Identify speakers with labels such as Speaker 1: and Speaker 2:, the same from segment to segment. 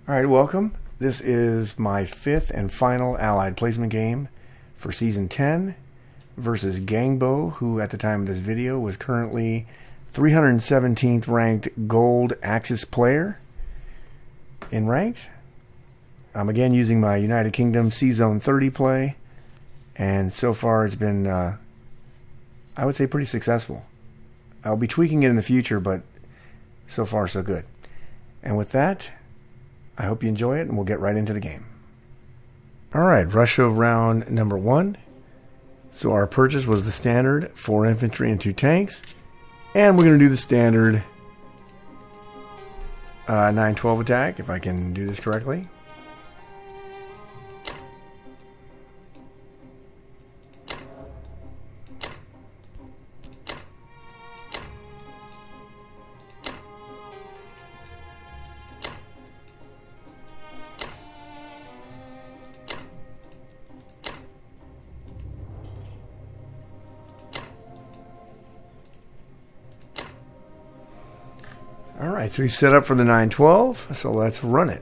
Speaker 1: Alright, welcome. This is my fifth and final Allied placement game for Season 10 versus GANGBO, who at the time of this video was currently 317th ranked Gold Axis player in ranked. I'm again using my United Kingdom C-Zone 30 play, and so far it's been, I would say, pretty successful. I'll be tweaking it in the future, but so far so good. And with that, I hope you enjoy it, and we'll get right into the game. Alright, Russia round number 1. So our purchase was the standard 4 infantry and 2 tanks. And we're going to do the standard 9-12 attack, if I can do this correctly. Alright, so we've set up for the 9-12, so let's run it.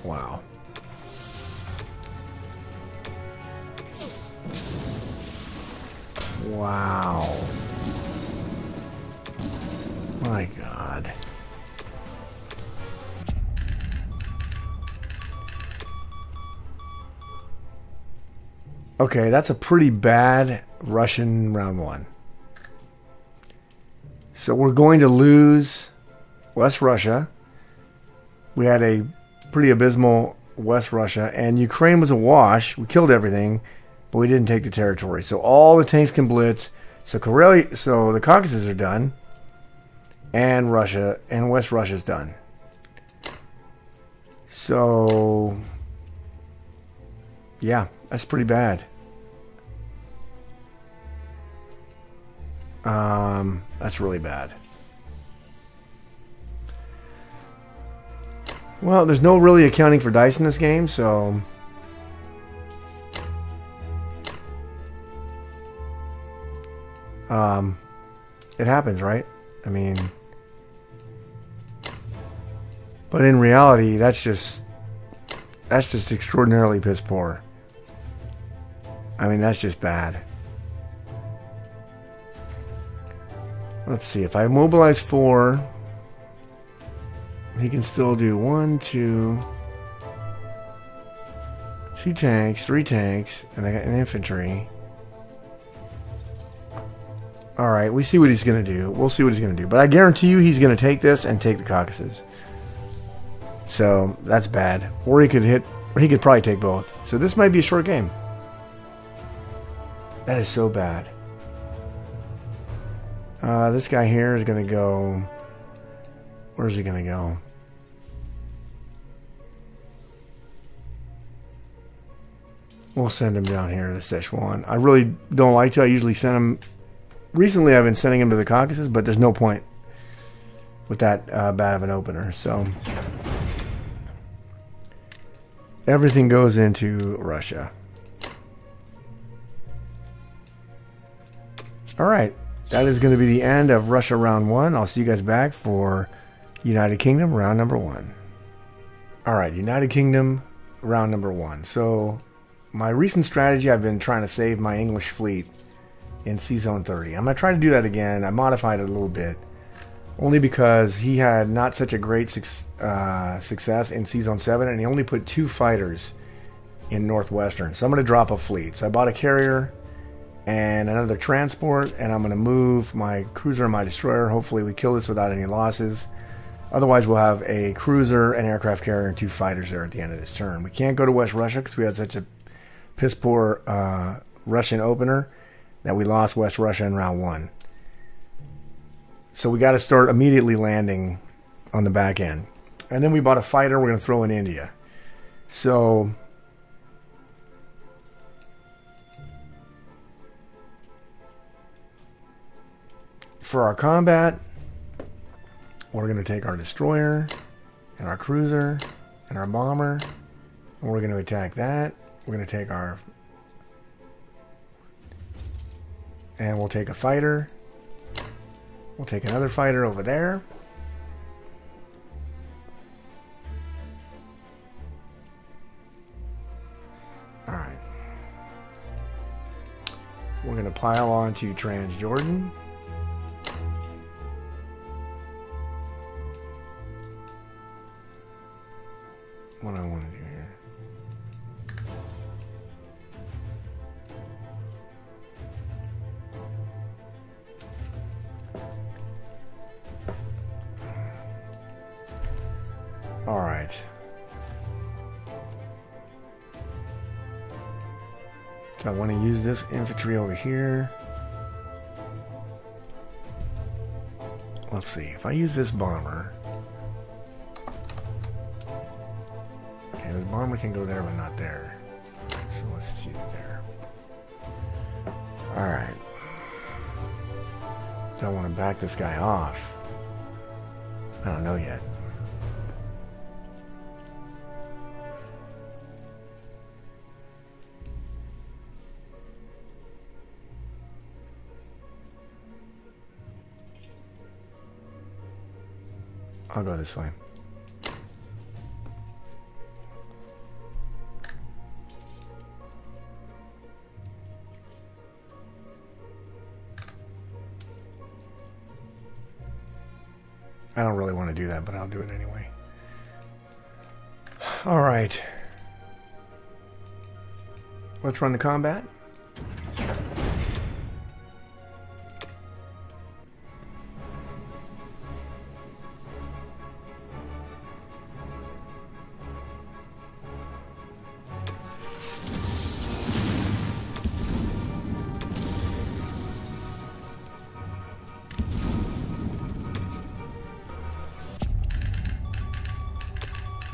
Speaker 1: Wow. Wow. My God. Okay, that's a pretty bad Russian round 1. So we're going to lose West Russia. We had a pretty abysmal West Russia, and Ukraine was a wash. We killed everything, but we didn't take the territory. So all the tanks can blitz. So Karelia, so the Caucasus are done, and Russia and West Russia's done. So yeah, that's pretty bad. That's really bad. Well, there's no really accounting for dice in this game, so it happens, right? I mean, but in reality, that's just extraordinarily piss poor. I mean, that's just bad. Let's see, if I mobilize 4, he can still do 1, 2 tanks, 3 tanks, and I got an infantry. Alright, we see what he's going to do. We'll see what he's going to do. But I guarantee you he's going to take this and take the Caucasus. So, that's bad. Or he could probably take both. So this might be a short game. That is so bad. This guy here is going to go... Where's he going to go? We'll send him down here to Szechuan. I really don't like to. I usually send him... Recently I've been sending him to the Caucasus, but there's no point with that bad of an opener. So everything goes into Russia. Alright. That is going to be the end of Russia round 1. I'll see you guys back for United Kingdom round number 1. Alright, United Kingdom round number 1. So, my recent strategy, I've been trying to save my English fleet in C-Zone 30. I'm going to try to do that again. I modified it a little bit. Only because he had not such a great success in C-Zone 7, and he only put 2 fighters in Northwestern. So I'm going to drop a fleet. So I bought a carrier and another transport, and I'm going to move my cruiser and my destroyer. Hopefully we kill this without any losses. Otherwise we'll have a cruiser, an aircraft carrier, and 2 fighters there at the end of this turn. We can't go to West Russia because we had such a piss poor Russian opener that we lost West Russia in round 1. So we got to start immediately landing on the back end. And then we bought a fighter we're going to throw in India. So for our combat, We're going to take our destroyer and our cruiser and our bomber, and we're going to attack that. We're going to take our... And we'll take a fighter. We'll take another fighter over there. Alright. We're going to pile on to Transjordan. What do I want to do here? All right. So I want to use this infantry over here. Let's see. If I use this bomber... Okay, this bomber can go there, but not there. Right, so let's shoot it there. Alright. Do I want to back this guy off? I don't know yet. I'll go this way. I don't really want to do that, but I'll do it anyway. All right. Let's run the combat.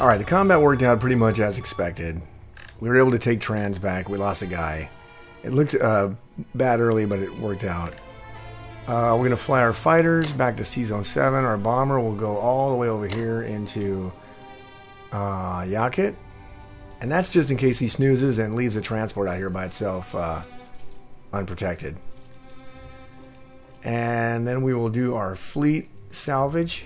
Speaker 1: Alright, the combat worked out pretty much as expected. We were able to take Trans back. We lost a guy. It looked bad early, but it worked out. We're going to fly our fighters back to C-Zone 7. Our bomber will go all the way over here into Yakut. And that's just in case he snoozes and leaves the transport out here by itself unprotected. And then we will do our fleet salvage.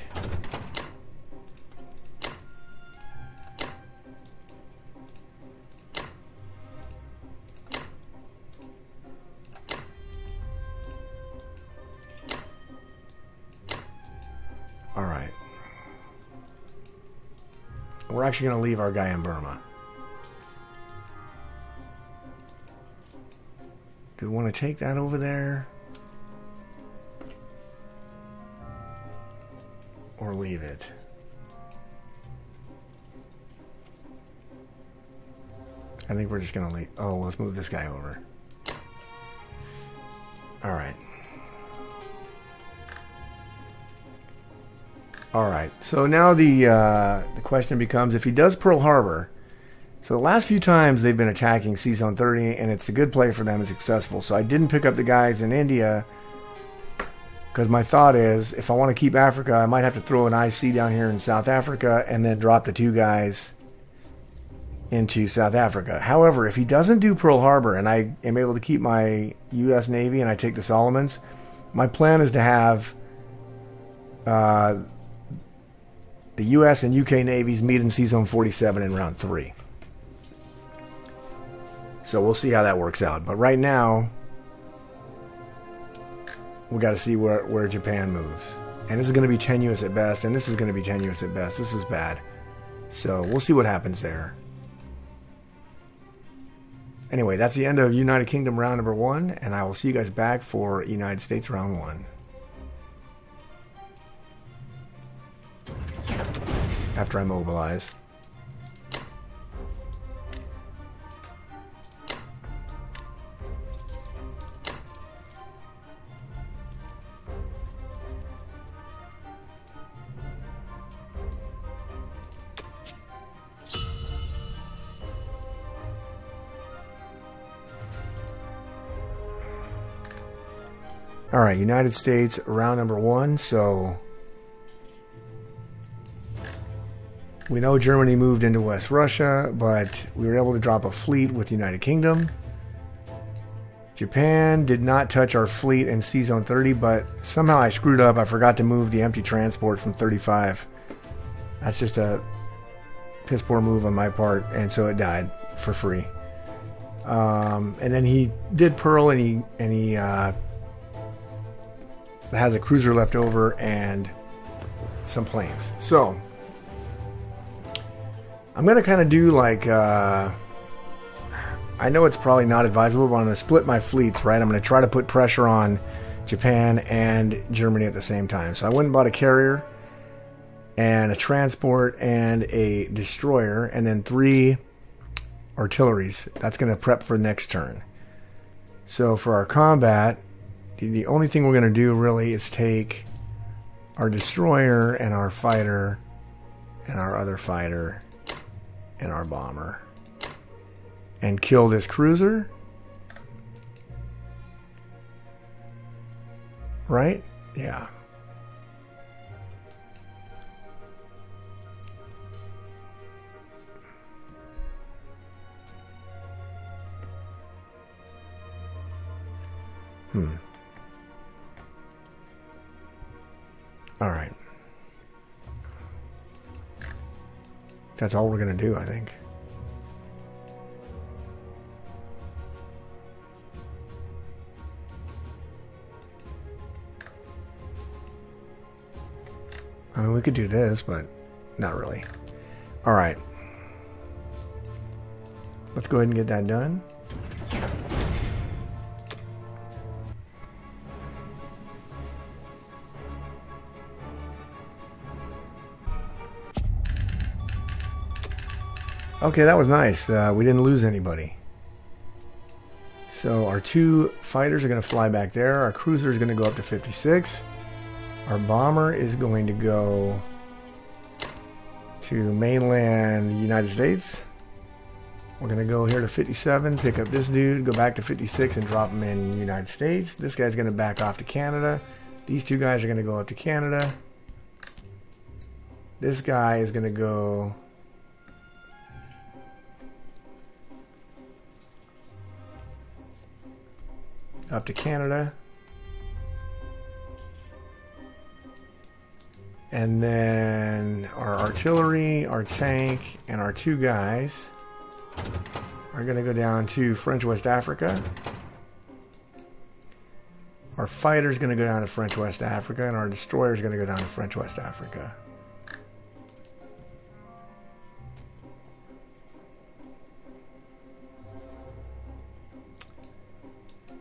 Speaker 1: Alright. We're actually going to leave our guy in Burma. Do we want to take that over there? Or leave it? I think we're just going to leave. Oh, let's move this guy over. Alright. Alright, so now the question becomes, if he does Pearl Harbor, so the last few times they've been attacking C-Zone 30, and it's a good play for them and successful. So I didn't pick up the guys in India, because my thought is, if I want to keep Africa, I might have to throw an IC down here in South Africa, and then drop the two guys into South Africa. However, if he doesn't do Pearl Harbor, and I am able to keep my U.S. Navy, and I take the Solomons, my plan is to have... the U.S. and U.K. navies meet in C-Zone 47 in round 3. So we'll see how that works out. But right now, we got to see where Japan moves. And this is going to be tenuous at best, and this is going to be tenuous at best. This is bad. So we'll see what happens there. Anyway, that's the end of United Kingdom round number 1, and I will see you guys back for United States round 1. After I mobilize. All right, United States round number 1. So We know Germany moved into West Russia, but we were able to drop a fleet with the United Kingdom. Japan did not touch our fleet in Sea Zone 30, but somehow I screwed up. I forgot to move the empty transport from 35. That's just a piss poor move on my part, and so it died for free. And then he did Pearl, and he has a cruiser left over and some planes. So I'm gonna kind of do like I know it's probably not advisable, but I'm gonna split my fleets, right? I'm gonna try to put pressure on Japan and Germany at the same time. So I went and bought a carrier and a transport and a destroyer, and then 3 artilleries. That's going to prep for the next turn. So for our combat, the only thing we're going to do really is take our destroyer and our fighter and our other fighter and our bomber and kill this cruiser. Right? Yeah. All right. That's all we're going to do, I think. I mean, we could do this, but not really. All right. Let's go ahead and get that done. Okay, that was nice. We didn't lose anybody. So our 2 fighters are going to fly back there. Our cruiser is going to go up to 56. Our bomber is going to go to mainland United States. We're going to go here to 57, pick up this dude, go back to 56 and drop him in the United States. This guy's going to back off to Canada. These 2 guys are going to go up to Canada. This guy is going to go up to Canada. And then our artillery, our tank, and our 2 guys are going to go down to French West Africa. Our fighter is going to go down to French West Africa, and our destroyer is going to go down to French West Africa.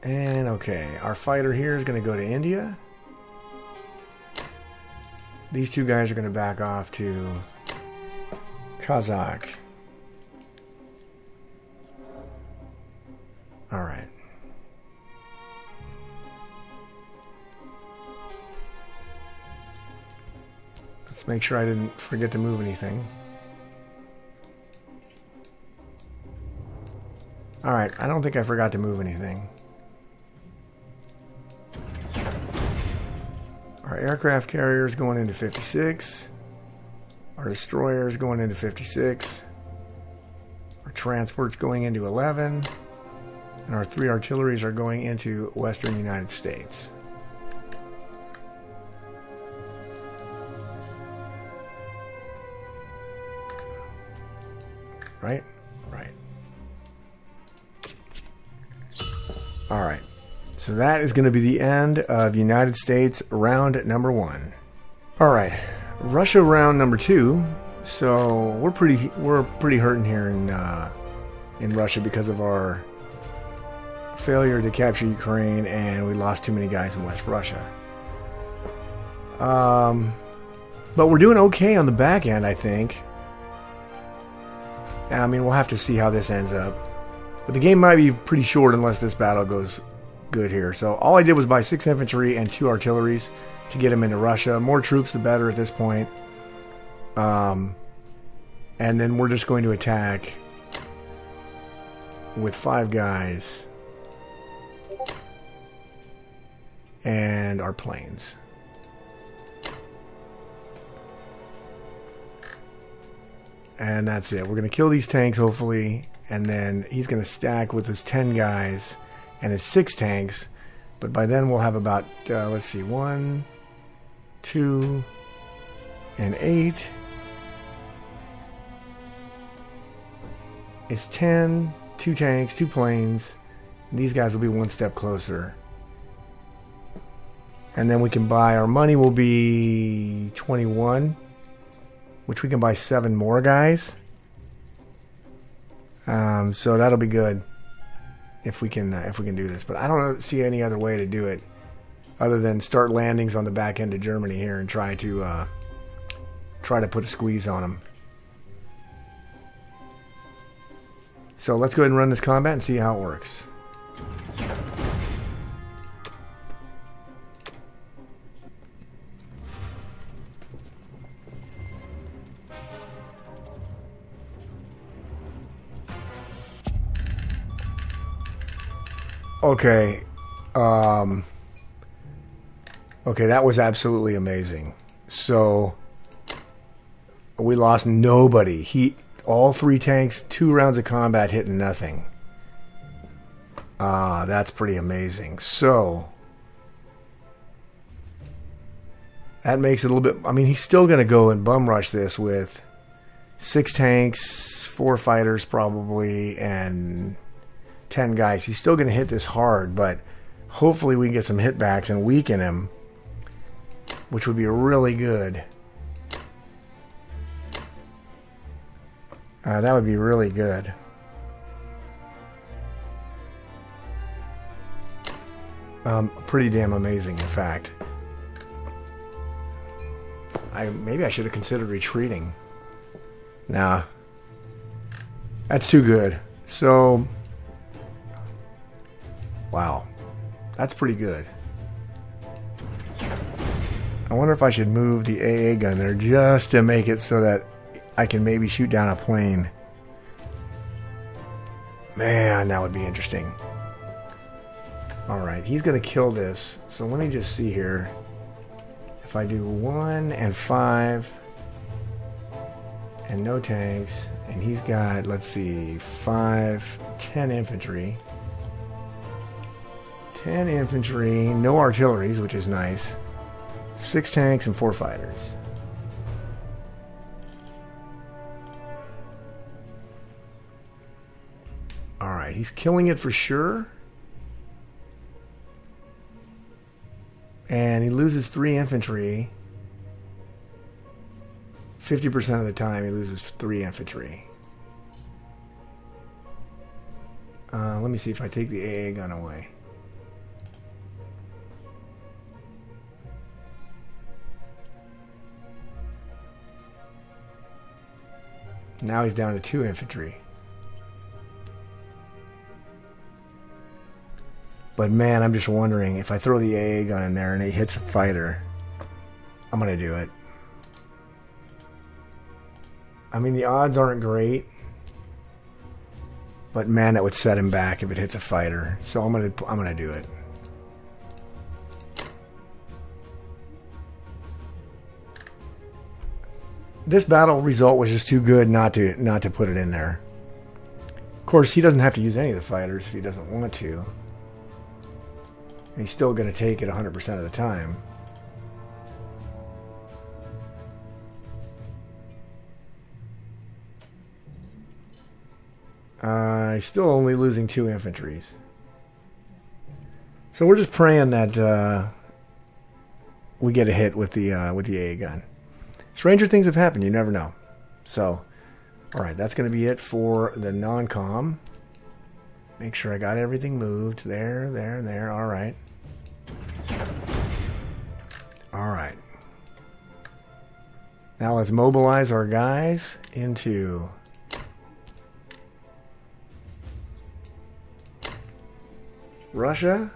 Speaker 1: And okay, our fighter here is going to go to India. These 2 guys are going to back off to Kazakh. All right. Let's make sure I didn't forget to move anything. All right, I don't think I forgot to move anything. Our aircraft carrier is going into 56. Our destroyer is going into 56. Our transport's going into 11. And our 3 artilleries are going into Western United States. Right? Right. All right. So that is going to be the end of United States round number 1. All right, Russia round number 2. So we're pretty hurting here in Russia because of our failure to capture Ukraine, and we lost too many guys in West Russia. But we're doing okay on the back end, I think. I mean, we'll have to see how this ends up. But the game might be pretty short unless this battle goes good here. So all I did was buy 6 infantry and 2 artilleries to get them into Russia. More troops, the better at this point. And then we're just going to attack with 5 guys and our planes. And that's it. We're going to kill these tanks, hopefully. And then he's going to stack with his 10 guys and his 6 tanks. But by then we'll have about, let's see, 1, 2, and 8. It's 10, 2 tanks, 2 planes. And these guys will be one step closer. And then we can buy, our money will be 21, which we can buy 7 more guys. So that'll be good if we can do this. But I don't see any other way to do it other than start landings on the back end of Germany here and try to put a squeeze on them. So let's go ahead and run this combat and see how it works. Okay. Okay, that was absolutely amazing. So we lost nobody. All 3 tanks, 2 rounds of combat hitting nothing. That's pretty amazing. So that makes it a little bit, I mean, he's still going to go and bum rush this with 6 tanks, 4 fighters probably, and 10 guys. He's still going to hit this hard, but hopefully we can get some hitbacks and weaken him, which would be really good. That would be really good. Pretty damn amazing, in fact. Maybe I should have considered retreating. Nah. That's too good. So, wow. That's pretty good. I wonder if I should move the AA gun there just to make it so that I can maybe shoot down a plane. Man, that would be interesting. Alright, he's going to kill this. So let me just see here. If I do 1 and 5 and no tanks, and he's got, let's see, 5, 10 infantry. 10 infantry, no artilleries, which is nice. 6 tanks and 4 fighters. Alright, he's killing it for sure. And he loses 3 infantry. 50% of the time he loses 3 infantry. Let me see if I take the AA gun away. Now he's down to 2 infantry. But man, I'm just wondering, if I throw the AA gun in there and it hits a fighter, I'm going to do it. I mean, the odds aren't great. But man, that would set him back if it hits a fighter. So I'm going to do it. This battle result was just too good not to put it in there. Of course, he doesn't have to use any of the fighters if he doesn't want to. And he's still going to take it 100% of the time. He's still only losing 2 infantries. So we're just praying that we get a hit with the AA gun. Stranger things have happened. You never know. So, all right, that's going to be it for the non-com. Make sure I got everything moved. There, there, there. All right. All right. Now let's mobilize our guys into Russia.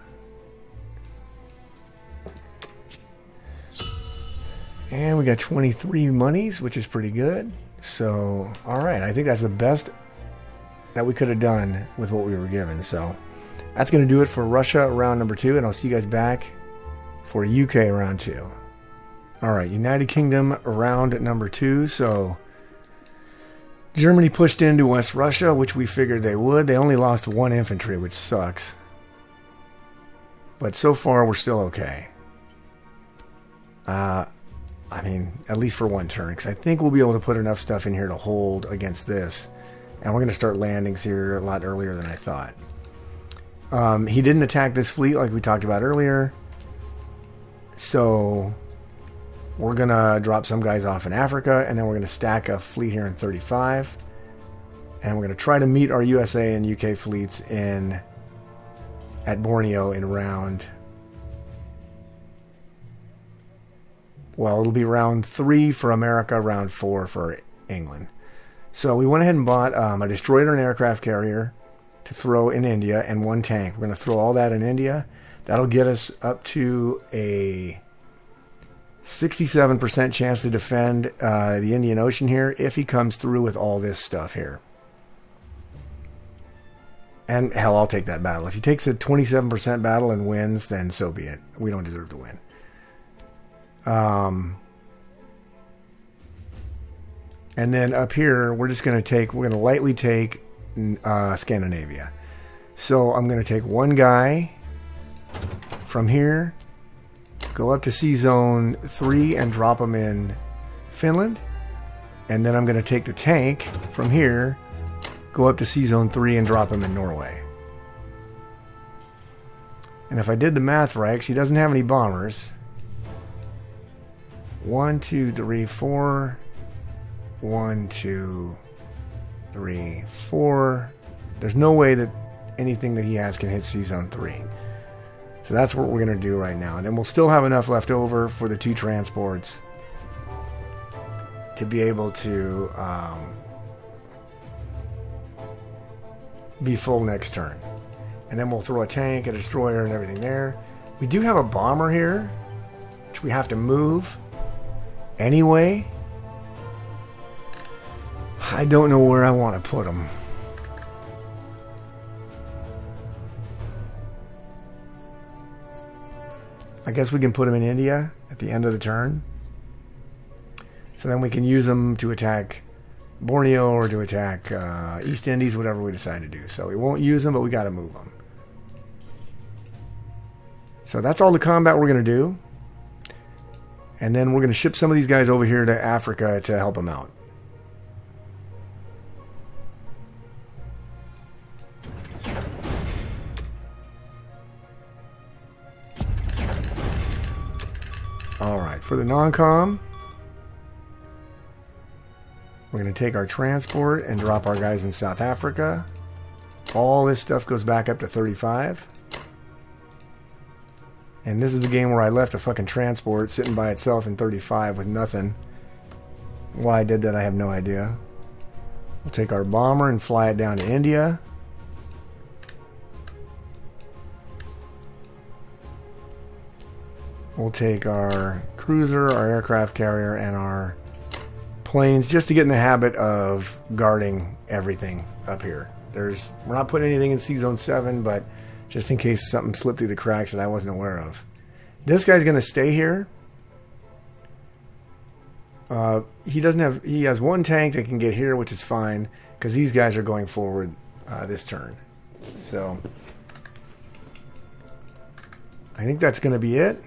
Speaker 1: And we got 23 monies, which is pretty good. So, all right. I think that's the best that we could have done with what we were given. So, that's going to do it for Russia round number 2. And I'll see you guys back for UK round 2. All right. United Kingdom round number 2. So, Germany pushed into West Russia, which we figured they would. They only lost 1 infantry, which sucks. But so far, we're still okay. I mean, at least for 1 turn, because I think we'll be able to put enough stuff in here to hold against this. And we're going to start landings here a lot earlier than I thought. He didn't attack this fleet like we talked about earlier. So we're going to drop some guys off in Africa, and then we're going to stack a fleet here in 35. And we're going to try to meet our USA and UK fleets at Borneo in round... Well, it'll be round 3 for America, round 4 for England. So we went ahead and bought a destroyer and an aircraft carrier to throw in India and 1 tank. We're going to throw all that in India. That'll get us up to a 67% chance to defend the Indian Ocean here if he comes through with all this stuff here. And hell, I'll take that battle. If he takes a 27% battle and wins, then so be it. We don't deserve to win. And then up here, we're going to lightly take Scandinavia. So I'm going to take 1 guy from here, go up to Sea Zone 3 and drop him in Finland. And then I'm going to take the tank from here, go up to Sea Zone 3 and drop him in Norway. And if I did the math right, 'cause he doesn't have any bombers. 1, 2, 3, 4. 1, 2, 3, 4. There's no way that anything that he has can hit Sea Zone 3. So that's what we're going to do right now. And then we'll still have enough left over for the 2 transports to be able to be full next turn. And then we'll throw a tank, a destroyer, and everything there. We do have a bomber here, which we have to move anyway. I don't know where I want to put him. I guess we can put him in India at the end of the turn. So then we can use them to attack Borneo or to attack East Indies, whatever we decide to do. So we won't use them, but we got to move them. So that's all the combat we're going to do. And then we're going to ship some of these guys over here to Africa to help them out. Alright, for the non-com, we're going to take our transport and drop our guys in South Africa. All this stuff goes back up to 35. And this is the game where I left a fucking transport sitting by itself in 35 with nothing. Why I did that, I have no idea. We'll take our bomber and fly it down to India. We'll take our cruiser, our aircraft carrier, and our planes just to get in the habit of guarding everything up here. We're not putting anything in Sea Zone 7, but just in case something slipped through the cracks that I wasn't aware of. This guy's going to stay here. He has 1 tank that can get here, which is fine, because these guys are going forward this turn. So I think that's going to be it.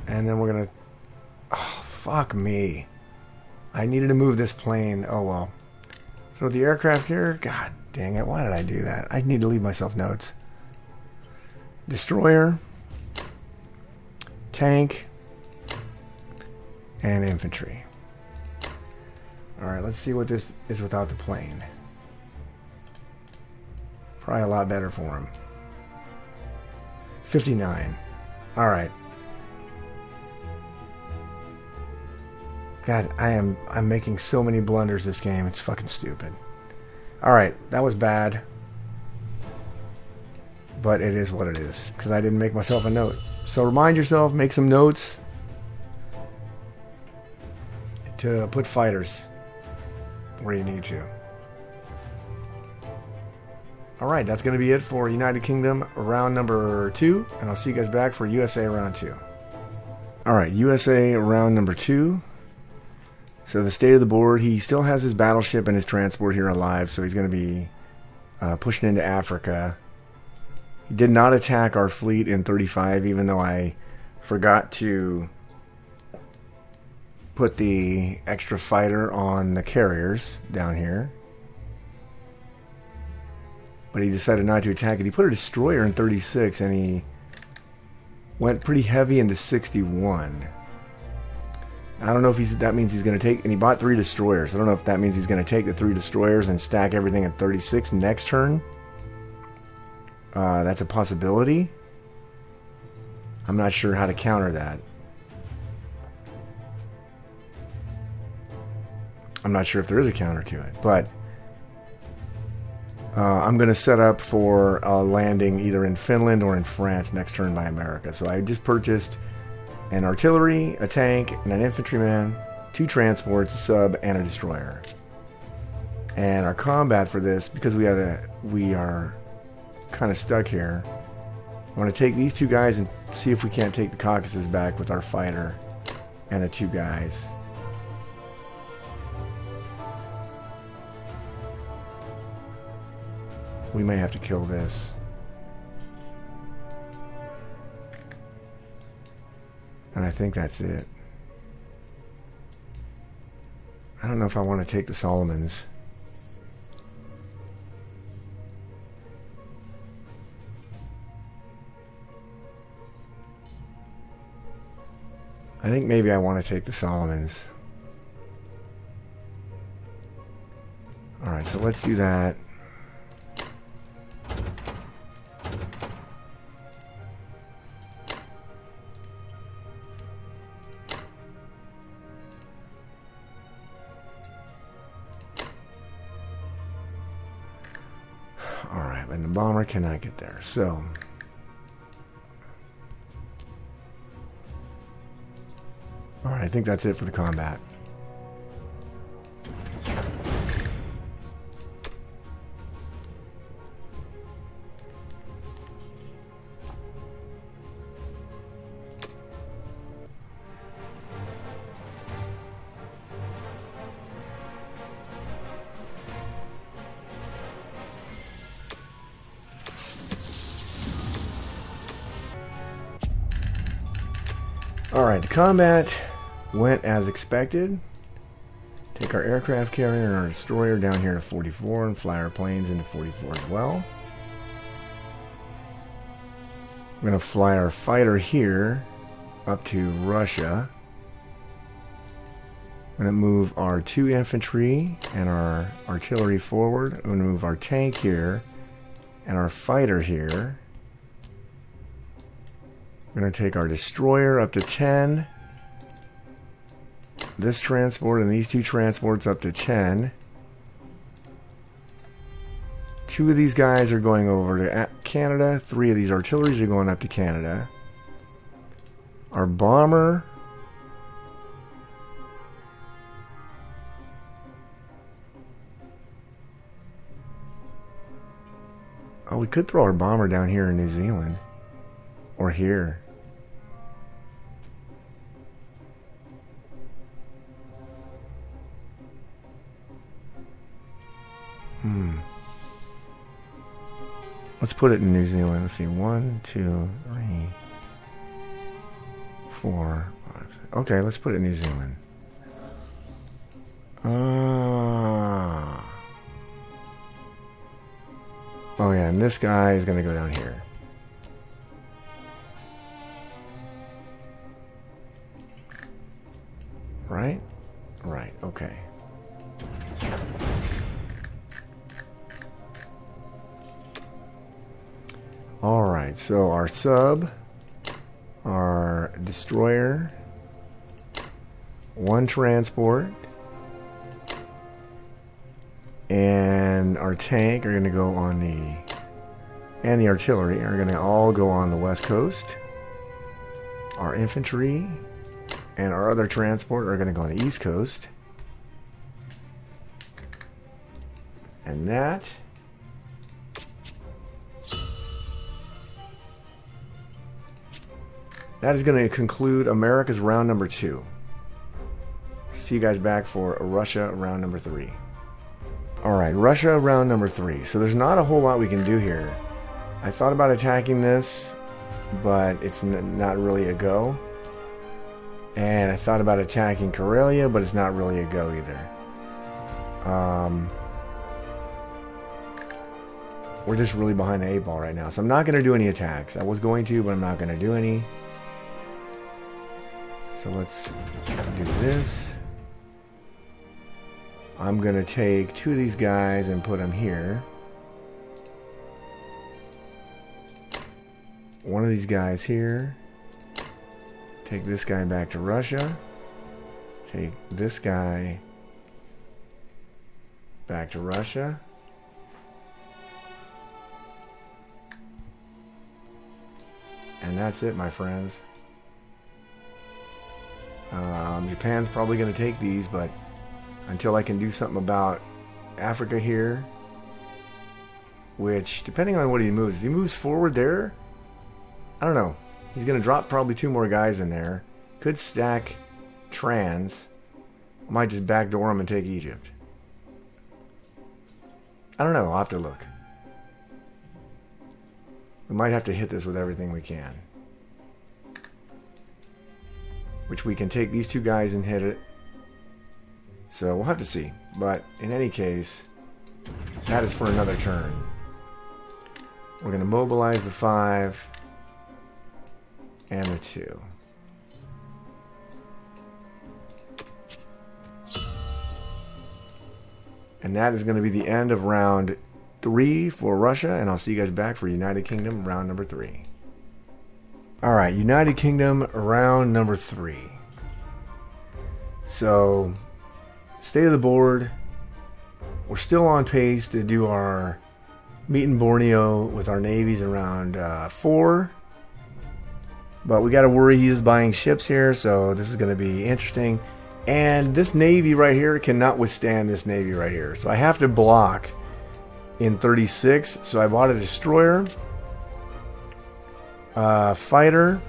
Speaker 1: And then we're going to... Oh, fuck me. I needed to move this plane. Oh, well. Throw the aircraft here. God dang it. Why did I do that? I need to leave myself notes. Destroyer. Tank. And infantry. Alright, let's see what this is without the plane. Probably a lot better for him. 59. Alright. God, I'm making so many blunders this game. It's fucking stupid. Alright, that was bad. But it is what it is. Because I didn't make myself a note. So remind yourself, make some notes to put fighters where you need to. Alright, that's going to be it for United Kingdom round number 2. And I'll see you guys back for USA round 2. Alright, USA round number 2. So the state of the board, he still has his battleship and his transport here alive, so he's going to be pushing into Africa. He did not attack our fleet in 35, even though I forgot to put the extra fighter on the carriers down here. But he decided not to attack it. He put a destroyer in 36, and he went pretty heavy into 61. I don't know if that means he's going to take... And he bought 3 destroyers. I don't know if that means he's going to take the 3 destroyers and stack everything at 36 next turn. That's a possibility. I'm not sure how to counter that. I'm not sure if there is a counter to it. But I'm going to set up for a landing either in Finland or in France next turn by America. So I just purchased an artillery, a tank, and an infantryman, 2 transports, a sub, and a destroyer. And our combat for this, because we are kind of stuck here, I want to take these 2 guys and see if we can't take the Caucasus back with our fighter and the 2 guys. We may have to kill this. And I think that's it. I don't know if I want to take the Solomons. I think maybe I want to take the Solomons. Alright, so let's do that. Alright, and the bomber cannot get there, so... Alright, I think that's it for the combat. Alright, the combat went as expected. Take our aircraft carrier and our destroyer down here to 44 and fly our planes into 44 as well. We're going to fly our fighter here up to Russia. I'm going to move our 2 infantry and our artillery forward. I'm going to move our tank here and our fighter here. We're going to take our destroyer up to 10. This transport and these 2 transports up to 10. 2 of these guys are going over to Canada. 3 of these artilleries are going up to Canada. Our bomber... Oh, we could throw our bomber down here in New Zealand. Or here. Let's put it in New Zealand. Let's see. 1, 2, 3, 4, 5, 6. Okay, let's put it in New Zealand. Oh yeah, and this guy is going to go down here. Right? Right, okay. Alright, so our sub, our destroyer, 1 transport, and our tank are going to go on and the artillery are going to all go on the west coast. Our infantry and our other transport are going to go on the east coast. And that is going to conclude America's round number 2. see you guys back for Russia round number 3. Alright, Russia round number 3. So there's not a whole lot we can do here. I thought about attacking this, but it's not really a go. And I thought about attacking Karelia, but it's not really a go either. We're just really behind the 8 ball right now. So I'm not going to do any attacks. I was going to, but I'm not going to do any. So let's do this. I'm going to take 2 of these guys and put them here. One of these guys here. Take this guy back to Russia. Take this guy back to Russia. And that's it, my friends. Japan's probably going to take these, but until I can do something about Africa here, which, depending on what he moves, if he moves forward there, I don't know. He's going to drop probably 2 more guys in there. Could stack Trans. Might just backdoor him and take Egypt. I don't know. I'll have to look. We might have to hit this with everything we can. Which we can take these 2 guys and hit it. So we'll have to see. But in any case, that is for another turn. We're going to mobilize the 5 and the 2. And that is going to be the end of round 3 for Russia, and I'll see you guys back for United Kingdom round number 3. Alright, United Kingdom round number 3. So, state of the board, we're still on pace to do our meet in Borneo with our navies in round 4. But we got to worry, he is buying ships here, so this is going to be interesting. And this navy right here cannot withstand this navy right here. So I have to block in 36. So I bought a destroyer, fighter,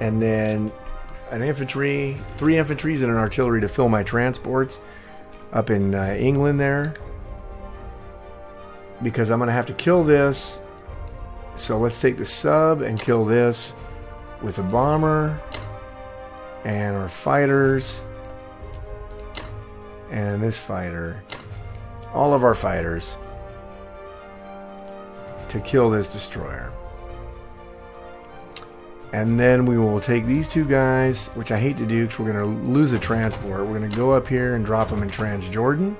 Speaker 1: and then an infantry, 3 infantries and an artillery to fill my transports up in England there. Because I'm going to have to kill this. So let's take the sub and kill this with a bomber and our fighters and this fighter. All of our fighters to kill this destroyer. And then we will take these 2 guys, which I hate to do because we're going to lose a transport. We're going to go up here and drop them in Transjordan.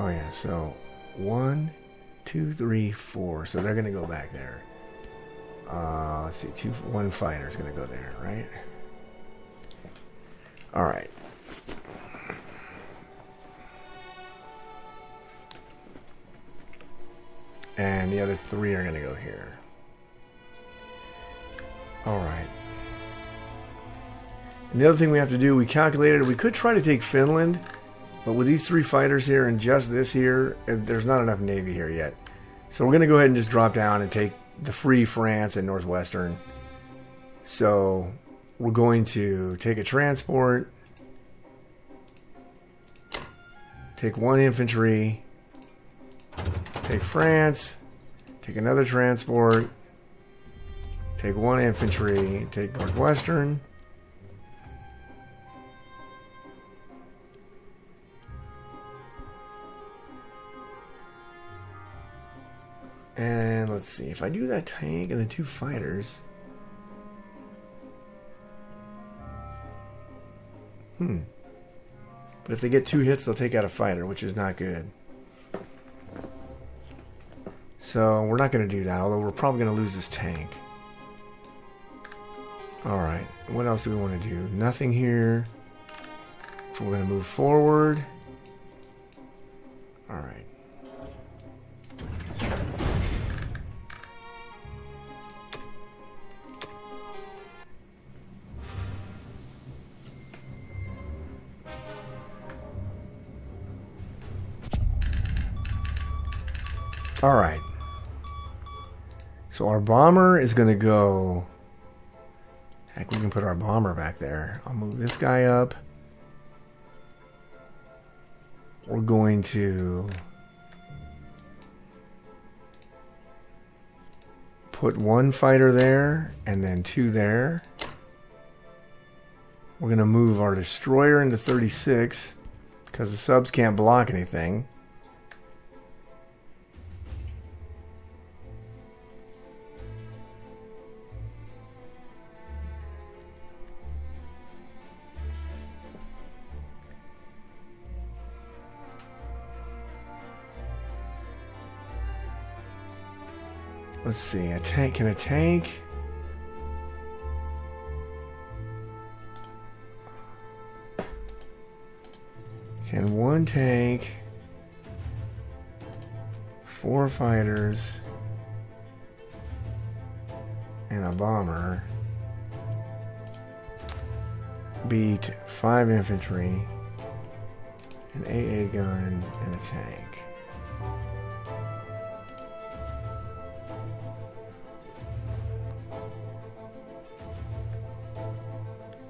Speaker 1: Oh yeah, so 1, 2, 3, 4. So they're gonna go back there. Let's see, 1 fighter is gonna go there, right? All right. And the other 3 are gonna go here. All right. And the other thing we have to do, we calculated, we could try to take Finland. But with these 3 fighters here and just this here, there's not enough navy here yet. So we're going to go ahead and just drop down and take the Free France and Northwestern. So we're going to take a transport, take 1 infantry, take France, take another transport, take 1 infantry, take Northwestern. And let's see, if I do that tank and the 2 fighters. But if they get 2 hits, they'll take out a fighter, which is not good. So we're not going to do that, although we're probably going to lose this tank. Alright, what else do we want to do? Nothing here. So we're going to move forward. Alright. All right. So our bomber is going to go... Heck, we can put our bomber back there. I'll move this guy up. We're going to put one fighter there and then two there. We're going to move our destroyer into 36 because the subs can't block anything. Let's see, a tank, can a tank? Can one tank, 4 fighters, and a bomber beat 5 infantry, an AA gun, and a tank?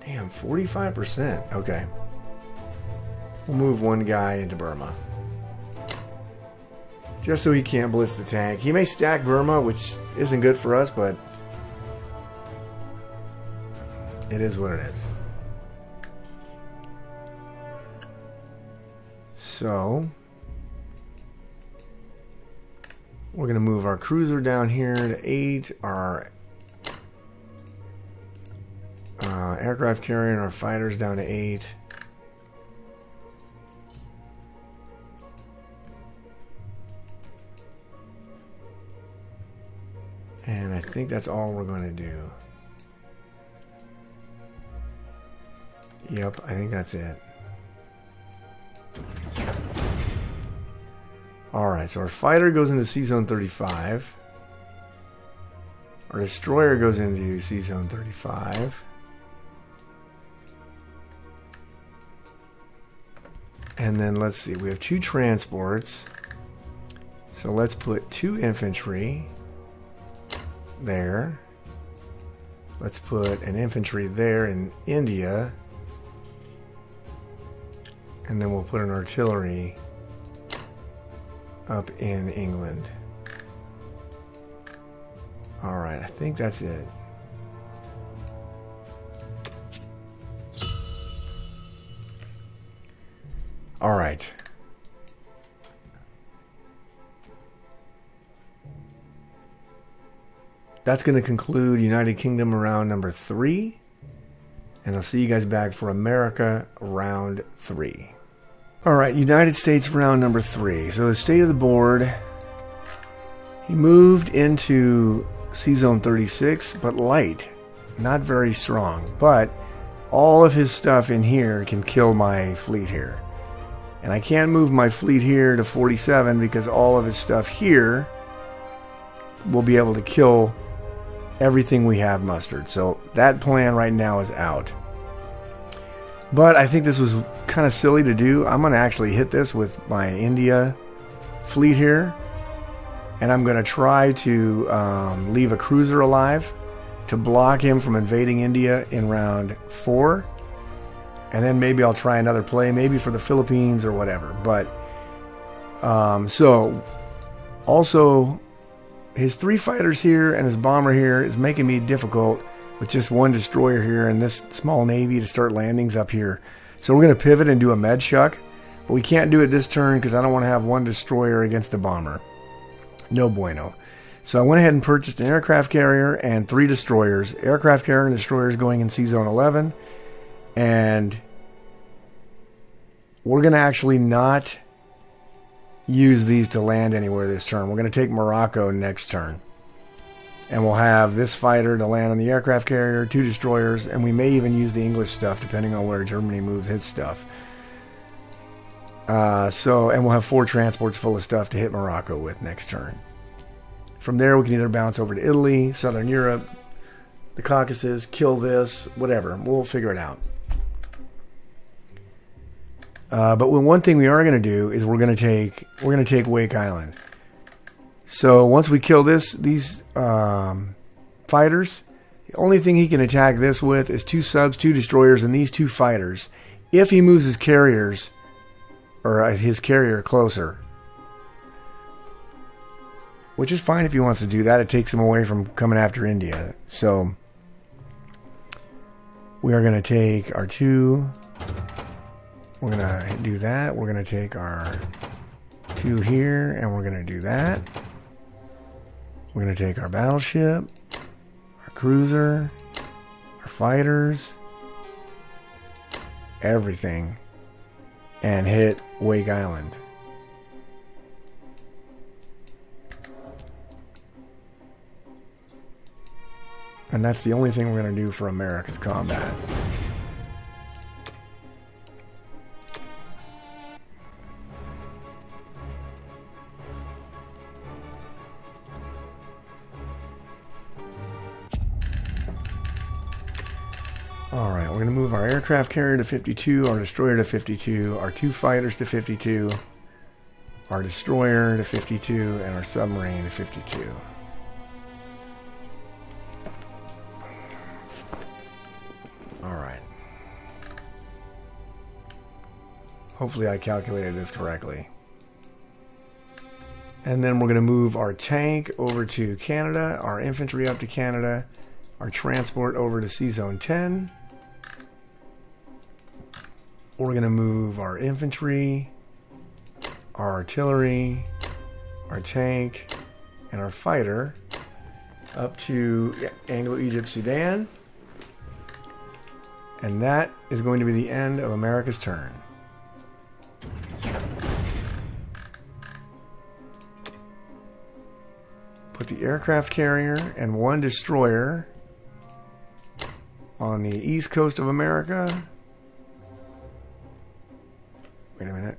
Speaker 1: Damn, 45%. Okay. We'll move one guy into Burma. Just so he can't blitz the tank. He may stack Burma, which isn't good for us, but it is what it is. So we're going to move our cruiser down here to 8, our aircraft carrier and our fighters down to 8. And I think that's all we're going to do. Yep, I think that's it. Alright, so our fighter goes into C-Zone 35. Our destroyer goes into C-Zone 35. And then let's see, we have 2 transports. So let's put 2 infantry there. Let's put an infantry there in India. And then we'll put an artillery up in England. Alright, I think that's it. Alright. That's going to conclude United Kingdom round number 3. And I'll see you guys back for America round 3. Alright, United States round number 3. So the state of the board. He moved into C-Zone 36, but light. Not very strong. But all of his stuff in here can kill my fleet here. And I can't move my fleet here to 47 because all of his stuff here will be able to kill everything we have mustered. So that plan right now is out. But I think this was kind of silly to do. I'm going to actually hit this with my India fleet here. And I'm going to try to leave a cruiser alive to block him from invading India in round 4. And then maybe I'll try another play, maybe for the Philippines or whatever. But, so, also, his 3 fighters here and his bomber here is making me difficult with just 1 destroyer here and this small navy to start landings up here. So we're going to pivot and do a med shuck. But we can't do it this turn because I don't want to have 1 destroyer against a bomber. No bueno. So I went ahead and purchased an aircraft carrier and 3 destroyers. Aircraft carrier and destroyers going in C-Zone 11. And we're going to actually not use these to land anywhere this turn. We're going to take Morocco next turn. And we'll have this fighter to land on the aircraft carrier, 2 destroyers, and we may even use the English stuff depending on where Germany moves his stuff. And we'll have 4 transports full of stuff to hit Morocco with next turn. From there, we can either bounce over to Italy, Southern Europe, the Caucasus, kill this, whatever. We'll figure it out. But one thing we are going to do is we're going to take Wake Island. So once we kill these fighters, the only thing he can attack this with is 2 subs, 2 destroyers, and these 2 fighters. If he moves his carriers, or his carrier closer. Which is fine if he wants to do that. It takes him away from coming after India. So we are going to take our 2. We're going to do that. We're going to take our 2 here, and we're going to do that. We're going to take our battleship, our cruiser, our fighters, everything, and hit Wake Island. And that's the only thing we're going to do for America's combat. Alright, we're going to move our aircraft carrier to 52, our destroyer to 52, our 2 fighters to 52, our destroyer to 52, and our submarine to 52. Alright. Hopefully I calculated this correctly. And then we're going to move our tank over to Canada, our infantry up to Canada, our transport over to Sea Zone 10. We're going to move our infantry, our artillery, our tank, and our fighter up to Anglo-Egypt, Sudan. And that is going to be the end of America's turn. Put the aircraft carrier and 1 destroyer on the east coast of America. Wait a minute.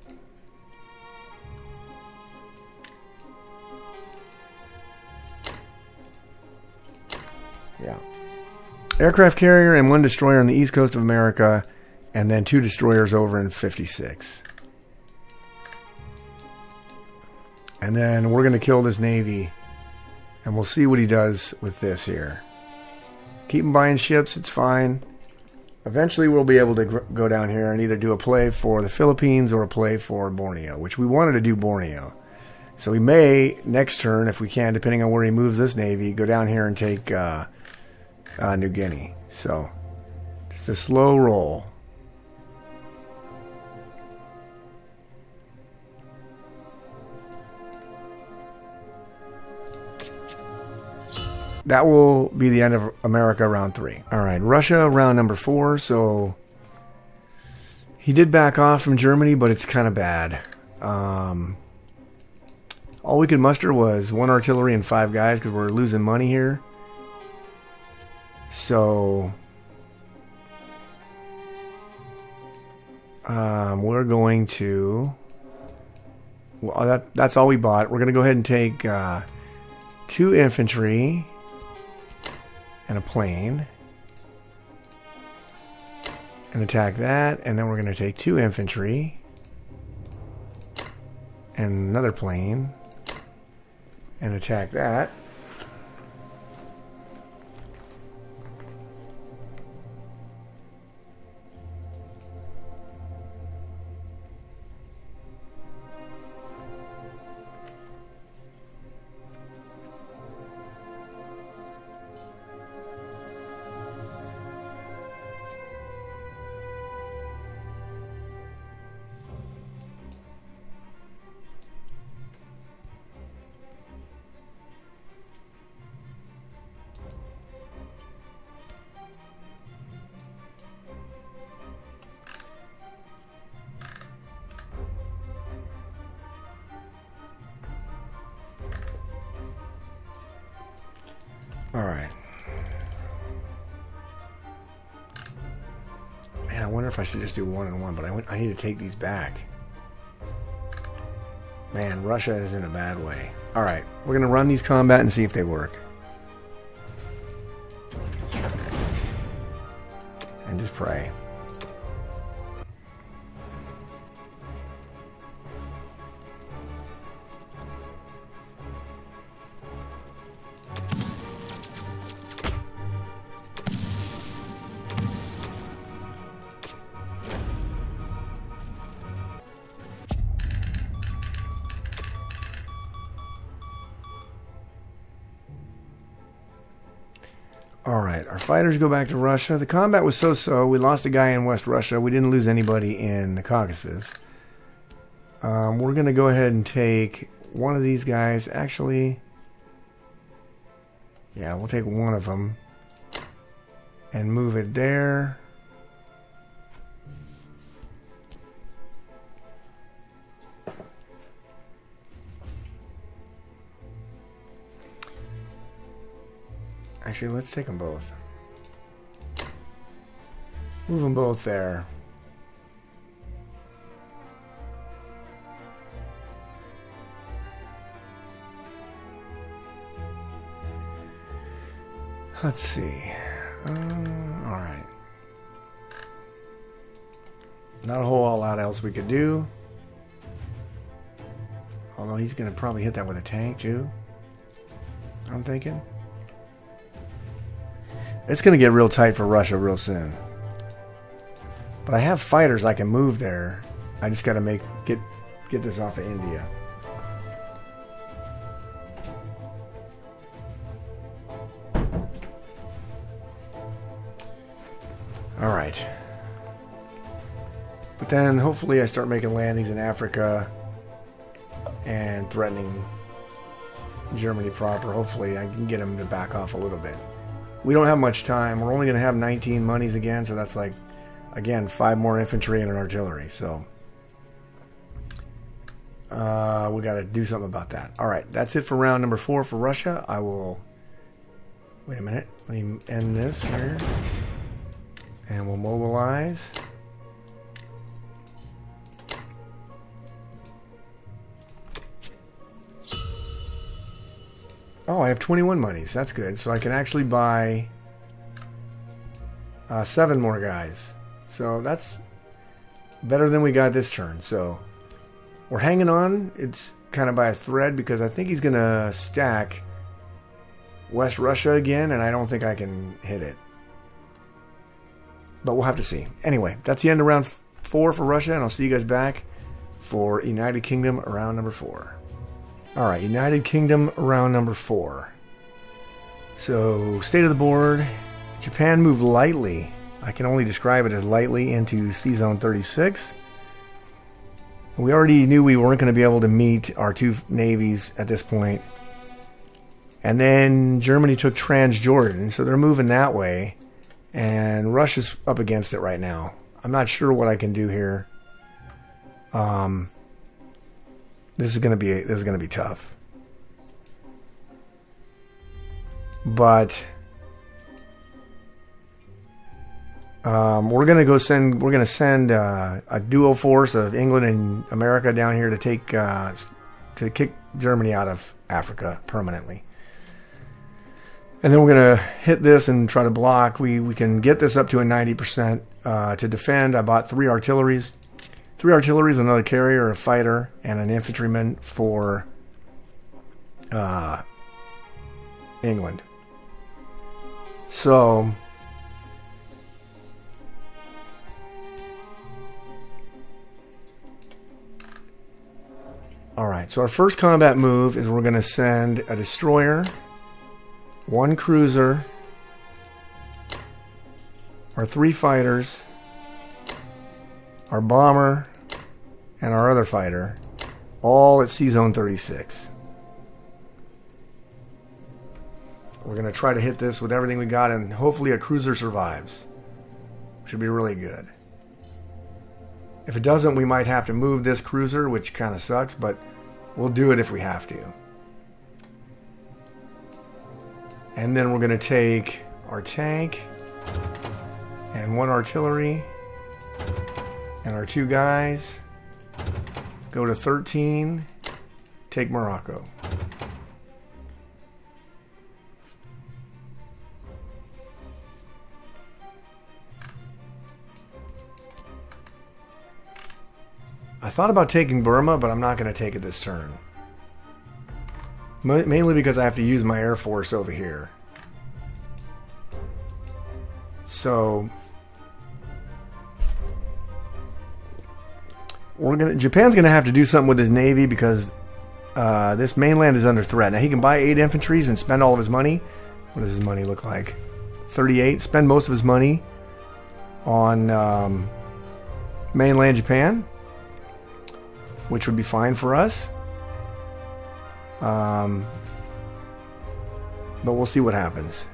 Speaker 1: Yeah. Aircraft carrier and 1 destroyer on the east coast of America, and then 2 destroyers over in 56. And then we're going to kill this Navy, and we'll see what he does with this here. Keep him buying ships, it's fine. Eventually we'll be able to go down here and either do a play for the Philippines or a play for Borneo, which we wanted to do Borneo. So we may, next turn, if we can, depending on where he moves this Navy, go down here and take New Guinea. So, just a slow roll. That will be the end of America round 3. Alright, Russia round number 4. So he did back off from Germany, but it's kind of bad. All we could muster was 1 artillery and 5 guys because we're losing money here. So we're going to... Well, that's all we bought. We're going to go ahead and take 2 infantry and a plane and attack that, and then we're going to take 2 infantry and another plane and attack that. Alright. Man, I wonder if I should just do 1 and 1, but I need to take these back. Man, Russia is in a bad way. Alright, we're going to run these combat and see if they work. And just pray. Alright, our fighters go back to Russia. The combat was so-so. We lost a guy in West Russia. We didn't lose anybody in the Caucasus. We're going to go ahead and take one of these guys. Actually, yeah, we'll take one of them and move it there. Actually, let's take them both. Move them both there. Let's see. Alright. Not a whole lot else we could do. Although he's going to probably hit that with a tank too. I'm thinking. It's going to get real tight for Russia real soon. But I have fighters I can move there. I just got to get this off of India. Alright. But then hopefully I start making landings in Africa and threatening Germany proper. Hopefully I can get them to back off a little bit. We don't have much time. We're only going to have 19 monies again, so that's like, again, 5 more infantry and an artillery. So we got to do something about that. Alright, that's it for round number 4 for Russia. I will... Wait a minute. Let me end this here. And we'll mobilize. Oh, I have 21 monies. That's good. So I can actually buy 7 more guys. So that's better than we got this turn. So we're hanging on. It's kind of by a thread because I think he's going to stack West Russia again, and I don't think I can hit it. But we'll have to see. Anyway, that's the end of round 4 for Russia, and I'll see you guys back for United Kingdom round number 4. Alright, United Kingdom round number 4. So, state of the board. Japan moved lightly. I can only describe it as lightly into C-Zone 36. We already knew we weren't going to be able to meet our 2 navies at this point. And then Germany took Transjordan, so they're moving that way. And Russia's up against it right now. I'm not sure what I can do here. This is gonna be tough. But we're gonna send a duo force of England and America down here to kick Germany out of Africa permanently. And then we're going to hit this and try to block. We can get this up to a 90% to defend. I bought 3 artilleries. 3 artilleries, another carrier, a fighter, and an infantryman for England. So alright, so our first combat move is we're going to send a destroyer, 1 cruiser, our 3 fighters, our bomber, and our other fighter, all at C-Zone 36. We're going to try to hit this with everything we got, and hopefully a cruiser survives. Should be really good. If it doesn't, we might have to move this cruiser, which kind of sucks, but we'll do it if we have to. And then we're going to take our tank and 1 artillery and our 2 guys, go to 13, take Morocco. I thought about taking Burma, but I'm not going to take it this turn. Mainly because I have to use my Air Force over here. So Japan's gonna have to do something with his navy because this mainland is under threat. Now he can buy 8 infantries and spend all of his money. What does his money look like? 38, spend most of his money on mainland Japan, which would be fine for us. But we'll see what happens.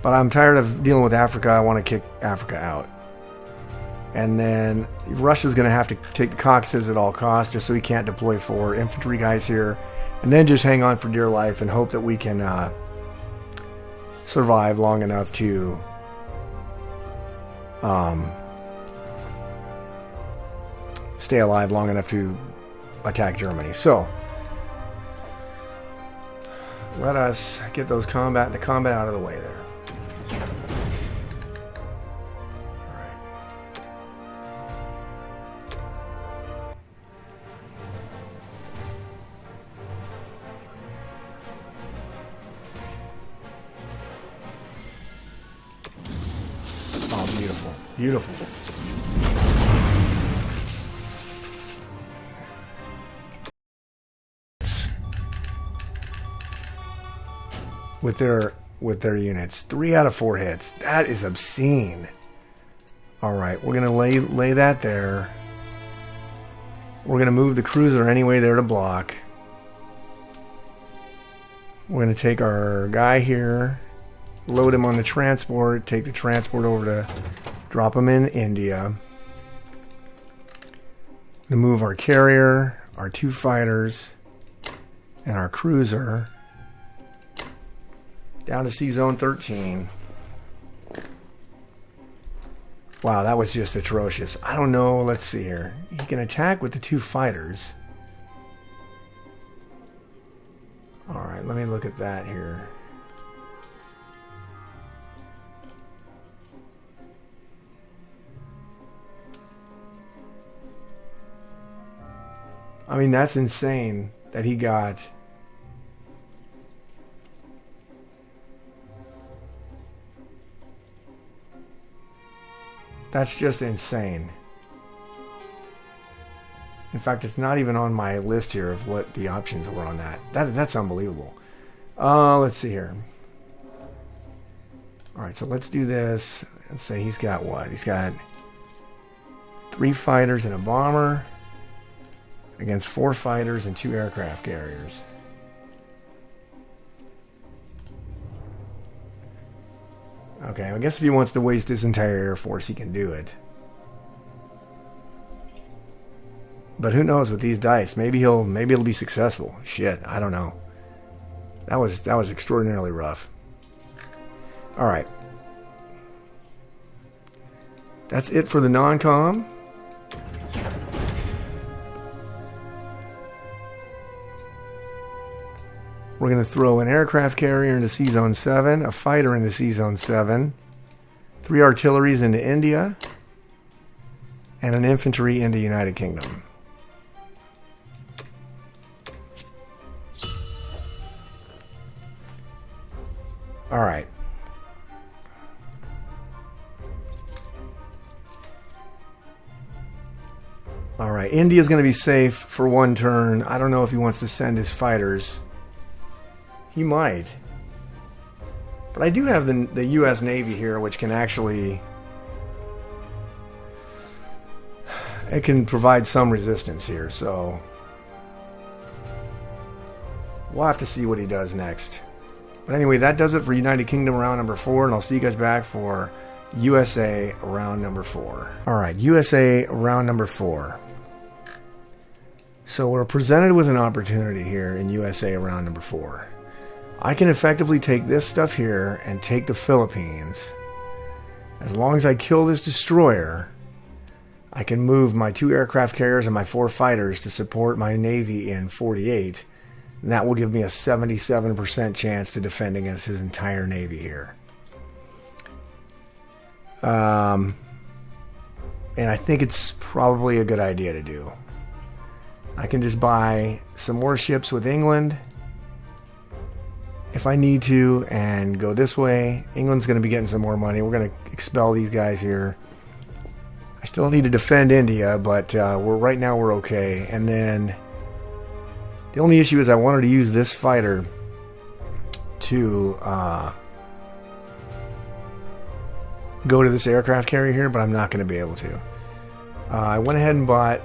Speaker 1: But I'm tired of dealing with Africa. I want to kick Africa out. And then Russia's going to have to take the Caucasus at all costs, just so he can't deploy 4 infantry guys here. And then just hang on for dear life and hope that we can survive long enough to stay alive long enough to attack Germany. So let us get the combat out of the way there. Oh, beautiful. Beautiful. With their units. 3 out of 4 hits. That is obscene. Alright, we're gonna lay that there. We're gonna move the cruiser anyway there to block. We're gonna take our guy here, load him on the transport, take the transport over to drop him in India. To move our carrier, our 2 fighters, and our cruiser down to Sea Zone 13. Wow, that was just atrocious. I don't know. Let's see here. He can attack with the 2 fighters. Alright, let me look at that here. I mean, that's insane that he got... That's just insane. In fact, it's not even on my list here of what the options were on that. That's unbelievable. Let's see here. Alright, so let's do this. Let's say he's got what? He's got 3 fighters and a bomber against 4 fighters and 2 aircraft carriers. Okay, I guess if he wants to waste his entire Air Force, he can do it. But who knows with these dice? Maybe it'll be successful. Shit, I don't know. That was extraordinarily rough. All right. That's it for the non-com. We're going to throw an aircraft carrier into Sea Zone 7, a fighter into Sea Zone 7, 3 artilleries into India, and an infantry into United Kingdom. All right. All right, India's going to be safe for 1 turn. I don't know if he wants to send his fighters. He might. But I do have the U.S. Navy here, which can actually... It can provide some resistance here, so... We'll have to see what he does next. But anyway, that does it for United Kingdom round number 4, and I'll see you guys back for USA round number 4. Alright, USA round number 4. So we're presented with an opportunity here in USA round number 4. I can effectively take this stuff here and take the Philippines. As long as I kill this destroyer, I can move my 2 aircraft carriers and my 4 fighters to support my Navy in 48. And that will give me a 77% chance to defend against his entire Navy here. And I think it's probably a good idea to do. I can just buy some more ships with England if I need to and go this way. England's going to be getting some more money. We're going to expel these guys here. I still need to defend India, but right now we're okay. And then the only issue is I wanted to use this fighter to go to this aircraft carrier here, but I'm not going to be able to. I went ahead and bought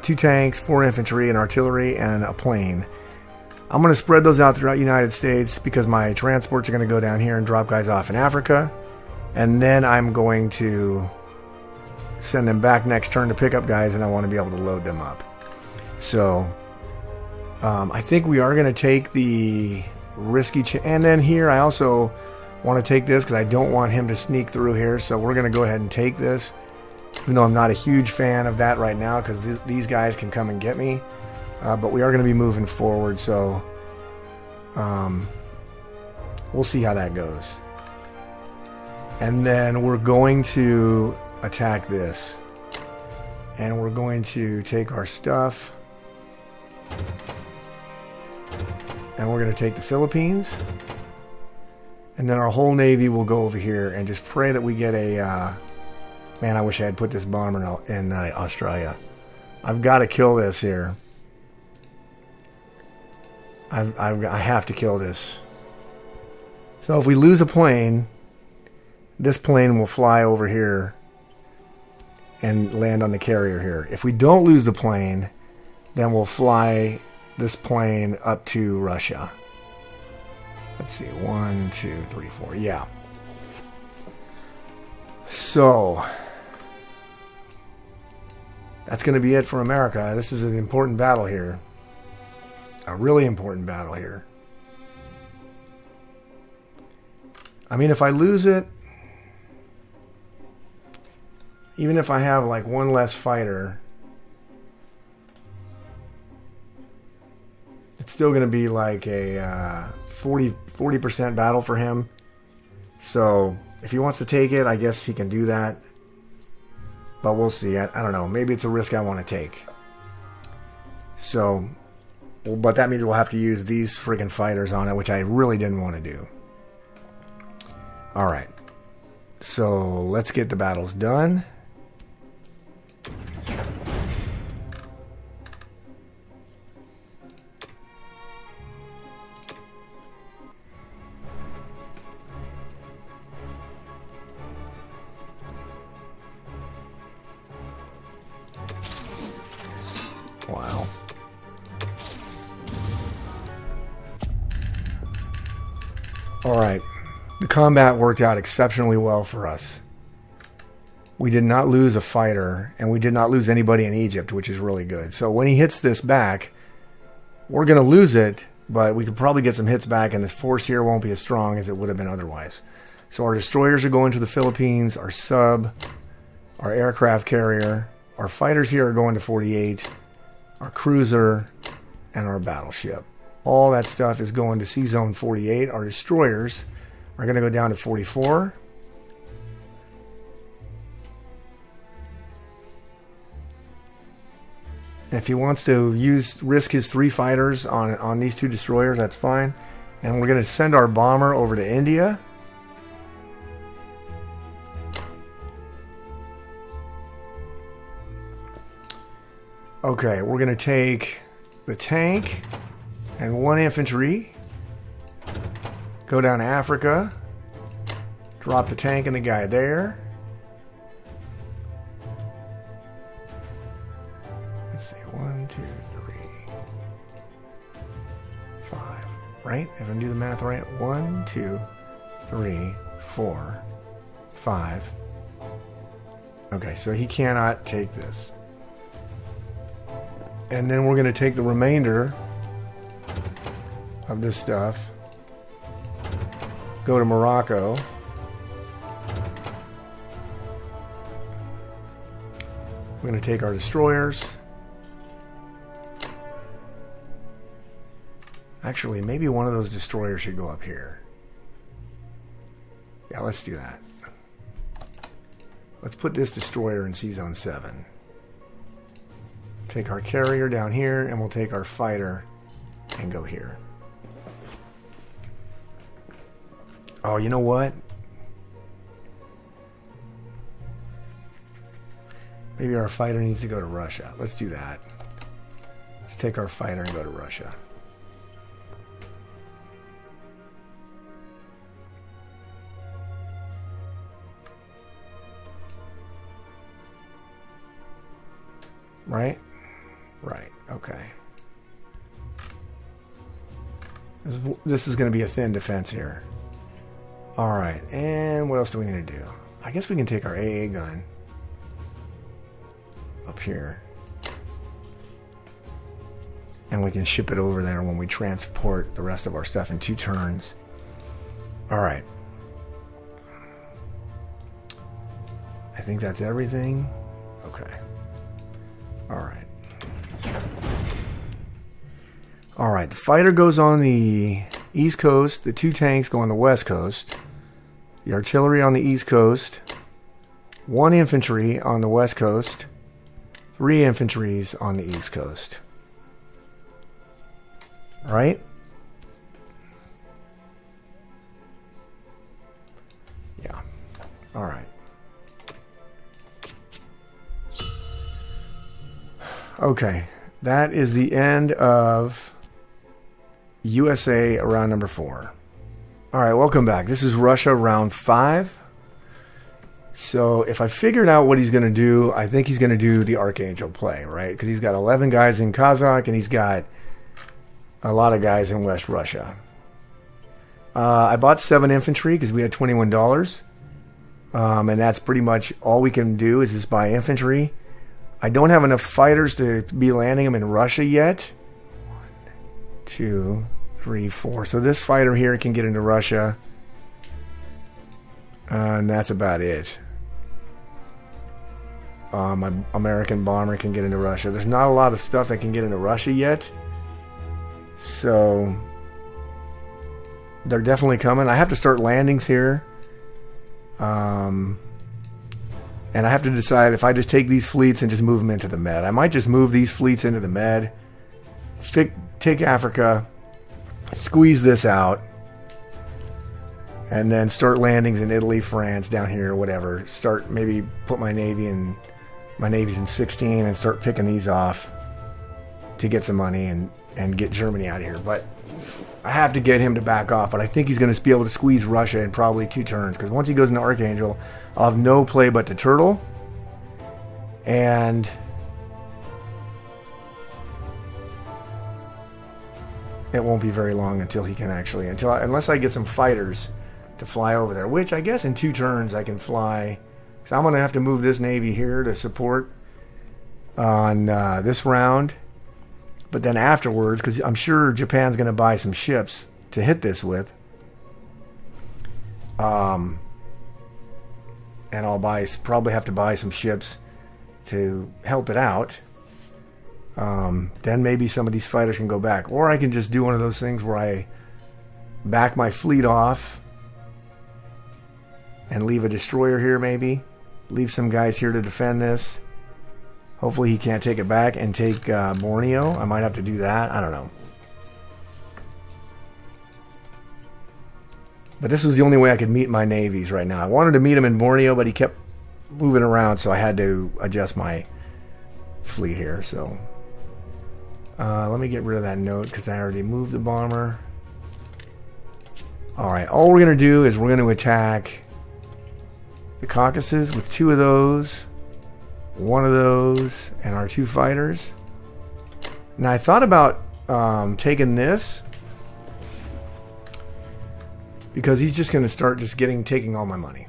Speaker 1: 2 tanks, 4 infantry, and artillery, and a plane. I'm going to spread those out throughout the United States because my transports are going to go down here and drop guys off in Africa. And then I'm going to send them back next turn to pick up guys, and I want to be able to load them up. So I think we are going to take the risky... and then here I also want to take this because I don't want him to sneak through here. So we're going to go ahead and take this, even though I'm not a huge fan of that right now because these guys can come and get me. But we are going to be moving forward, so we'll see how that goes. And then we're going to attack this. And we're going to take our stuff. And we're going to take the Philippines. And then our whole Navy will go over here and just pray that we get a... man, I wish I had put this bomber in Australia. I've got to kill this here. I have to kill this. So if we lose a plane, this plane will fly over here and land on the carrier here. If we don't lose the plane, then we'll fly this plane up to Russia. Let's see, 1, 2, 3, 4. Yeah. So that's going to be it for America. This is an important battle here. A really important battle here. I mean, if I lose it, even if I have like one less fighter, it's still going to be like a 40% battle for him. So if he wants to take it, I guess he can do that. But we'll see. I don't know. Maybe it's a risk I want to take. So... but that means we'll have to use these friggin' fighters on it, which I really didn't want to do. Alright. So, let's get the battles done. Wow. Alright, the combat worked out exceptionally well for us. We did not lose a fighter, and we did not lose anybody in Egypt, which is really good. So when he hits this back, we're going to lose it, but we could probably get some hits back, and this force here won't be as strong as it would have been otherwise. So our destroyers are going to the Philippines, our sub, our aircraft carrier, our fighters here are going to 48, our cruiser, and our battleship. All that stuff is going to Sea Zone 48. Our destroyers are going to go down to 44. If he wants to risk his 3 fighters on these 2 destroyers, that's fine. And we're going to send our bomber over to India. Okay, we're going to take the tank and 1 infantry, go down to Africa, drop the tank and the guy there. Let's see, 1, 2, 3, 5, right? If I do the math right, 1, 2, 3, 4, 5. Okay, so he cannot take this. And then we're going to take the remainder of this stuff, go to Morocco, we're going to take our destroyers. Actually, maybe one of those destroyers should go up here. Yeah, let's do that. Let's put this destroyer in Sea Zone 7. Take our carrier down here, and we'll take our fighter and go here. Oh, you know what? Maybe our fighter needs to go to Russia. Let's do that. Let's take our fighter and go to Russia. Right? Right. Okay. This is going to be a thin defense here. All right. And what else do we need to do? I guess we can take our AA gun up here. And we can ship it over there when we transport the rest of our stuff in 2 turns. All right. I think that's everything. Okay. All right. All right. The fighter goes on the East Coast. The 2 tanks go on the West Coast. The artillery on the East Coast. 1 infantry on the West Coast. 3 infantries on the East Coast. Right? Yeah. All right. Okay. That is the end of USA round number 4. All right, welcome back. This is Russia round 5. So if I figured out what he's going to do, I think he's going to do the Archangel play, right? Because he's got 11 guys in Kazakh and he's got a lot of guys in West Russia. I bought 7 infantry because we had $21. And that's pretty much all we can do is just buy infantry. I don't have enough fighters to be landing them in Russia yet. 1, 2, 3, 4. So this fighter here can get into Russia. And that's about it. My American bomber can get into Russia. There's not a lot of stuff that can get into Russia yet. So they're definitely coming. I have to start landings here. And I have to decide if I just take these fleets and just move them into the Med. I might just move these fleets into the Med. Take Africa. Squeeze this out. And then start landings in Italy, France, down here, whatever. Start, maybe put my Navy's in 16 and start picking these off to get some money and get Germany out of here. But I have to get him to back off. But I think he's going to be able to squeeze Russia in probably 2 turns. Because once he goes into Archangel, I'll have no play but to turtle. And it won't be very long until he can actually... unless I get some fighters to fly over there. Which I guess in 2 turns I can fly... So I'm going to have to move this Navy here to support on this round. But then afterwards, because I'm sure Japan's going to buy some ships to hit this with. And I'll probably have to buy some ships to help it out. Then maybe some of these fighters can go back. Or I can just do one of those things where I back my fleet off and leave a destroyer here maybe. Leave some guys here to defend this. Hopefully he can't take it back and take Borneo. I might have to do that. I don't know. But this was the only way I could meet my navies right now. I wanted to meet him in Borneo, but he kept moving around, so I had to adjust my fleet here. So let me get rid of that note because I already moved the bomber. All right, all we're going to do is we're going to attack the Caucasus with 2 of those, 1 of those, and our 2 fighters. Now I thought about taking this because he's just going to start just taking all my money.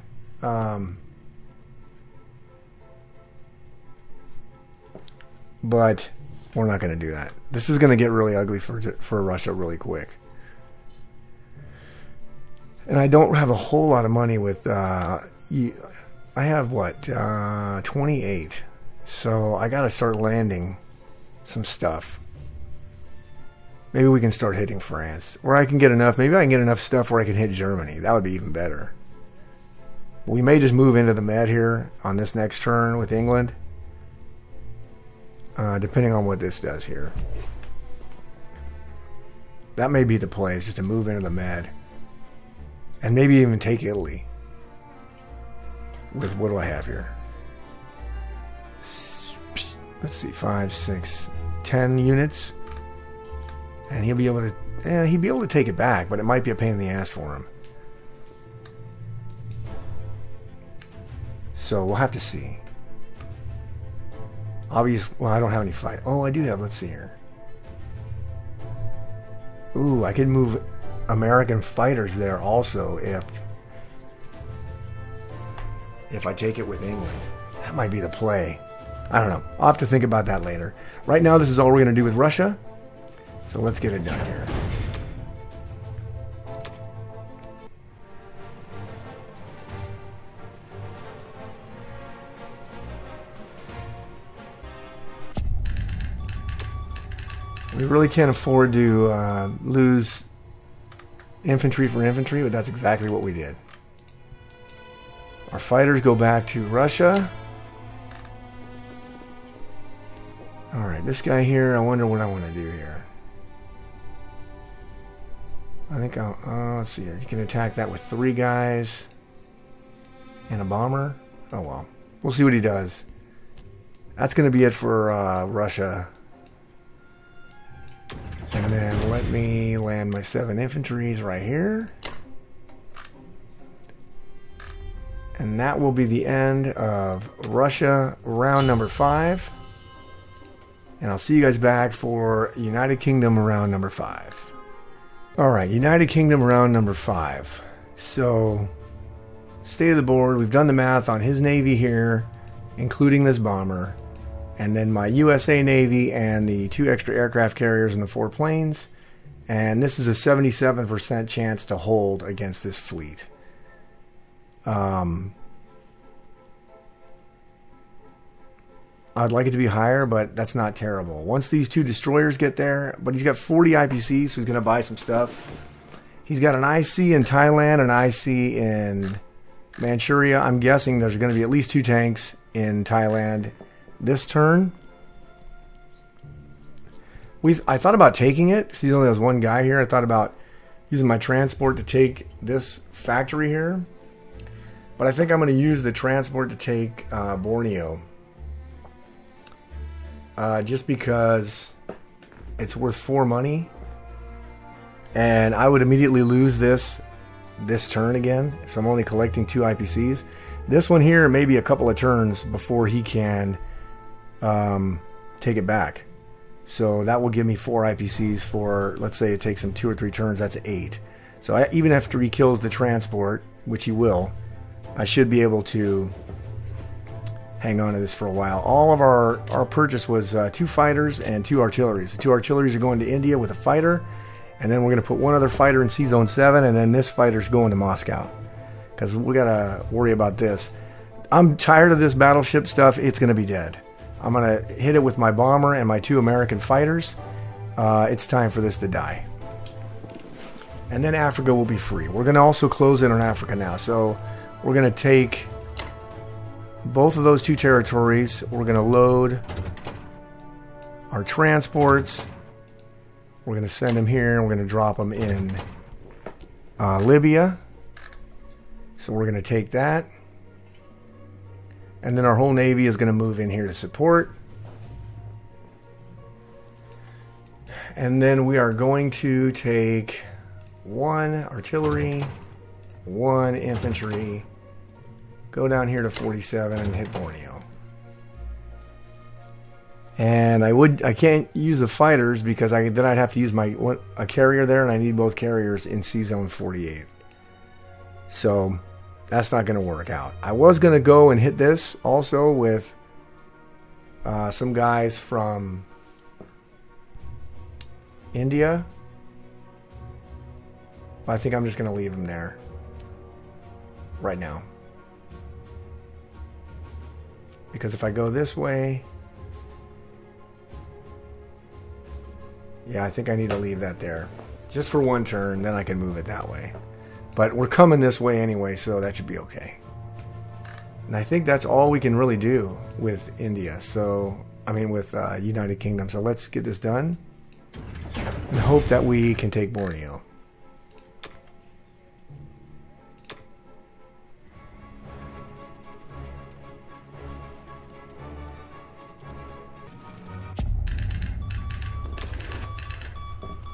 Speaker 1: But we're not going to do that. This is going to get really ugly for Russia really quick. And I don't have a whole lot of money with... I have, 28. So I got to start landing some stuff. Maybe we can start hitting France. Or I can get enough... Maybe I can get enough stuff where I can hit Germany. That would be even better. We may just move into the Med here on this next turn with England. Depending on what this does here. That may be the play, is just to move into the Med. And maybe even take Italy. With what do I have here? Let's see, 5, 6, 10 units. And he'll be able to take it back, but it might be a pain in the ass for him. So we'll have to see. Obviously, well, I don't have any fight. Oh, I do have. Let's see here. Ooh, I could move American fighters there also if I take it with England. That might be the play. I don't know. I'll have to think about that later. Right now, this is all we're going to do with Russia. So let's get it done here. We really can't afford to lose infantry for infantry, but that's exactly what we did. Our fighters go back to Russia. Alright, this guy here, I wonder what I want to do here. I think let's see here. You can attack that with 3 guys and a bomber. Oh well. We'll see what he does. That's going to be it for Russia. And then let me land my 7 infantries right here. And that will be the end of Russia round number 5. And I'll see you guys back for United Kingdom round number 5. Alright, United Kingdom round number 5. So, state of the board, we've done the math on his navy here, including this bomber. And then my USA Navy and the 2 extra aircraft carriers and the 4 planes. And this is a 77% chance to hold against this fleet. I'd like it to be higher, but that's not terrible. Once these 2 destroyers get there, but he's got 40 IPCs, so he's going to buy some stuff. He's got an IC in Thailand, an IC in Manchuria. I'm guessing there's going to be at least 2 tanks in Thailand this turn. I thought about taking it because he only has 1 guy here. I thought about using my transport to take this factory here. But I think I'm going to use the transport to take Borneo. Just because it's worth 4 money. And I would immediately lose this turn again. So I'm only collecting 2 IPCs. This one here may be a couple of turns before he can take it back. So that will give me 4 IPCs for, let's say it takes him 2 or 3 turns, that's 8. So even after he kills the transport, which he will, I should be able to hang on to this for a while. All of our purchase was 2 fighters and 2 artilleries. The 2 artilleries are going to India with a fighter, and then we're going to put 1 other fighter in Sea Zone 7, and then this fighter's going to Moscow. Because we got to worry about this. I'm tired of this battleship stuff. It's going to be dead. I'm going to hit it with my bomber and my 2 American fighters. It's time for this to die. And then Africa will be free. We're going to also close in on Africa now. So we're going to take both of those 2 territories. We're going to load our transports. We're going to send them here, and we're going to drop them in Libya. So we're going to take that. And then our whole Navy is going to move in here to support. And then we are going to take 1 artillery, 1 infantry, go down here to 47 and hit Borneo. And I can't use the fighters because then I'd have to use a carrier there, and I need both carriers in Sea Zone 48. So that's not going to work out. I was going to go and hit this also with some guys from India. But I think I'm just going to leave them there right now. Because if I go this way, yeah, I think I need to leave that there. Just for 1 turn, then I can move it that way. But we're coming this way anyway, so that should be okay. And I think that's all we can really do with India. With United Kingdom. So let's get this done. And hope that we can take Borneo.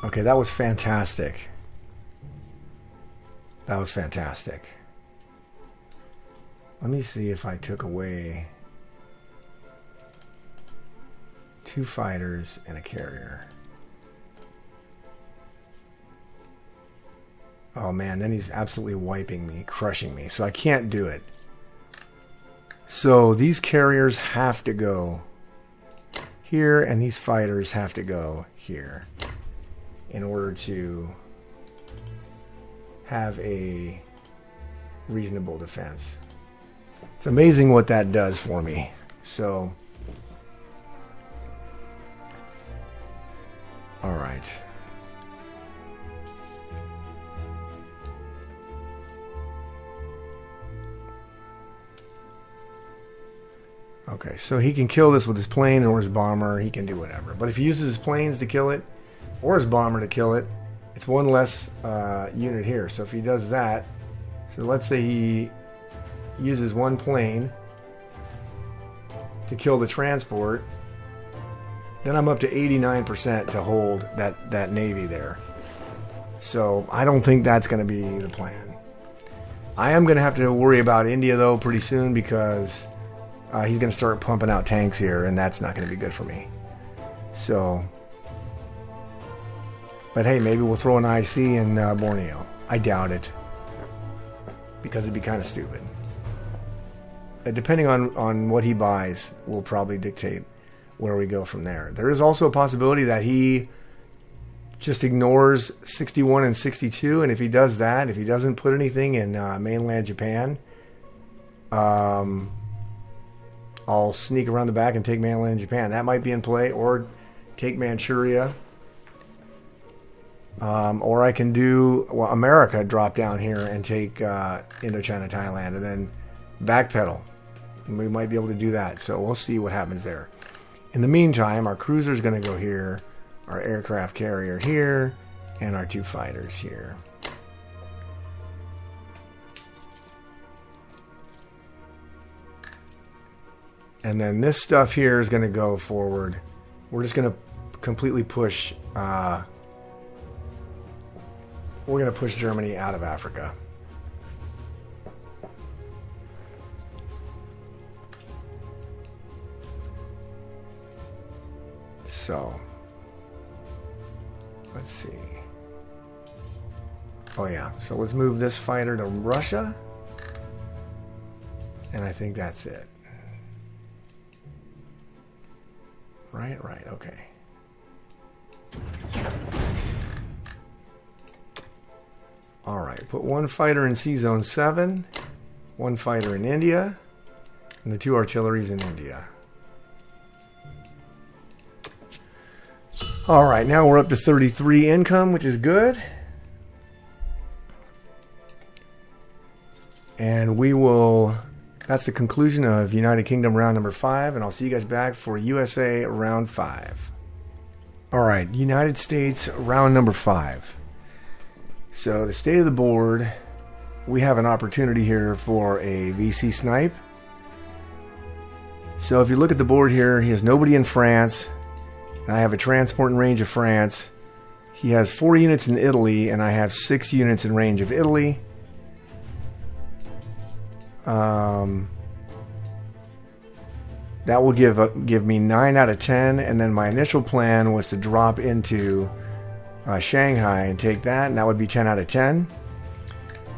Speaker 1: Okay, that was fantastic. That was fantastic. Let me see if I took away... 2 fighters, and a carrier. Oh man, then he's absolutely wiping me, crushing me. So I can't do it. So these carriers have to go here, and these fighters have to go here in order to have a reasonable defense. It's amazing what that does for me. So, all right. Okay, so he can kill this with his plane or his bomber. He can do whatever. But if he uses his planes to kill it or his bomber to kill it, it's one less unit here. So if he does that, so let's say he uses one plane to kill the transport, then I'm up to 89% to hold that navy there. So I don't think that's going to be the plan. I am going to have to worry about India, though, pretty soon because he's going to start pumping out tanks here, and that's not going to be good for me. So, but hey, maybe we'll throw an IC in Borneo. I doubt it because it'd be kind of stupid. Depending on what he buys will probably dictate where we go from there. There is also a possibility that he just ignores 61 and 62, and if he does that, if he doesn't put anything in mainland Japan, I'll sneak around the back and take mainland Japan. That might be in play, or take Manchuria. Or I can do America, drop down here and take Indochina, Thailand, and then backpedal. And we might be able to do that. So we'll see what happens there. In the meantime, our cruiser's going to go here, our aircraft carrier here, and our 2 fighters here. And then this stuff here is going to go forward. We're just going to completely push. We're going to push Germany out of Africa. So, let's see. Oh yeah, so let's move this fighter to Russia. And I think that's it. Right, okay. Alright, put 1 fighter in C-Zone 7, 1 fighter in India, and the 2 artilleries in India. Alright, now we're up to 33 income, which is good. And we will... That's the conclusion of United Kingdom round number 5, and I'll see you guys back for USA round 5. Alright, United States round number 5. So the state of the board, we have an opportunity here for a VC snipe. So if you look at the board here, he has nobody in France, and I have a transport in range of France. He has 4 units in Italy, and I have 6 units in range of Italy. That will give me 9 out of 10, and then my initial plan was to drop into Shanghai and take that, and that would be 10 out of 10.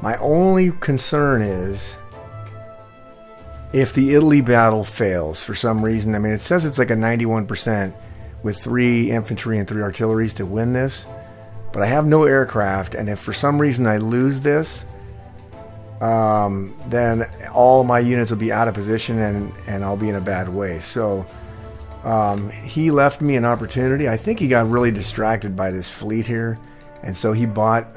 Speaker 1: My only concern is if the Italy battle fails for some reason. I mean, it says it's like a 91% with 3 infantry and 3 artilleries to win this, but I have no aircraft, and if for some reason I lose this, then all my units will be out of position and I'll be in a bad way. So he left me an opportunity. I think he got really distracted by this fleet here, and so he bought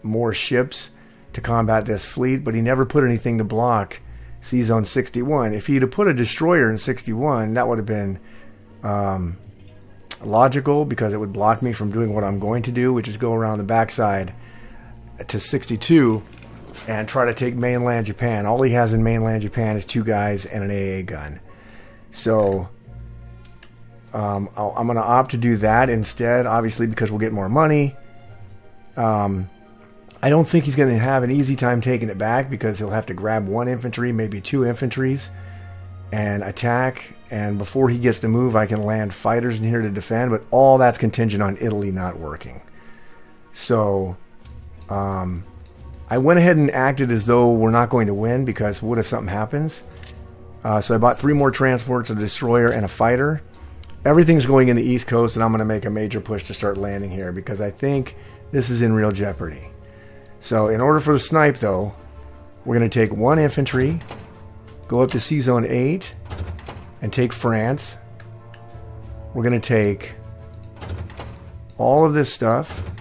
Speaker 1: more ships to combat this fleet, but he never put anything to block C-Zone 61. If he'd have put a destroyer in 61, that would have been logical, because it would block me from doing what I'm going to do, which is go around the backside to 62 and try to take mainland Japan. All he has in mainland Japan is 2 guys and an AA gun. So I'm going to opt to do that instead, obviously, because we'll get more money. I don't think he's going to have an easy time taking it back, because he'll have to grab 1 infantry, maybe 2 infantries, and attack and before he gets to move, I can land fighters in here to defend, but all that's contingent on Italy not working. So I went ahead and acted as though we're not going to win, because what if something happens? So I bought 3 more transports, a destroyer, and a fighter. Everything's going in the East Coast, and I'm going to make a major push to start landing here, because I think this is in real jeopardy. So in order for the snipe, though, we're going to take 1 infantry, go up to Sea Zone 8, and take France. We're going to take all of this stuff,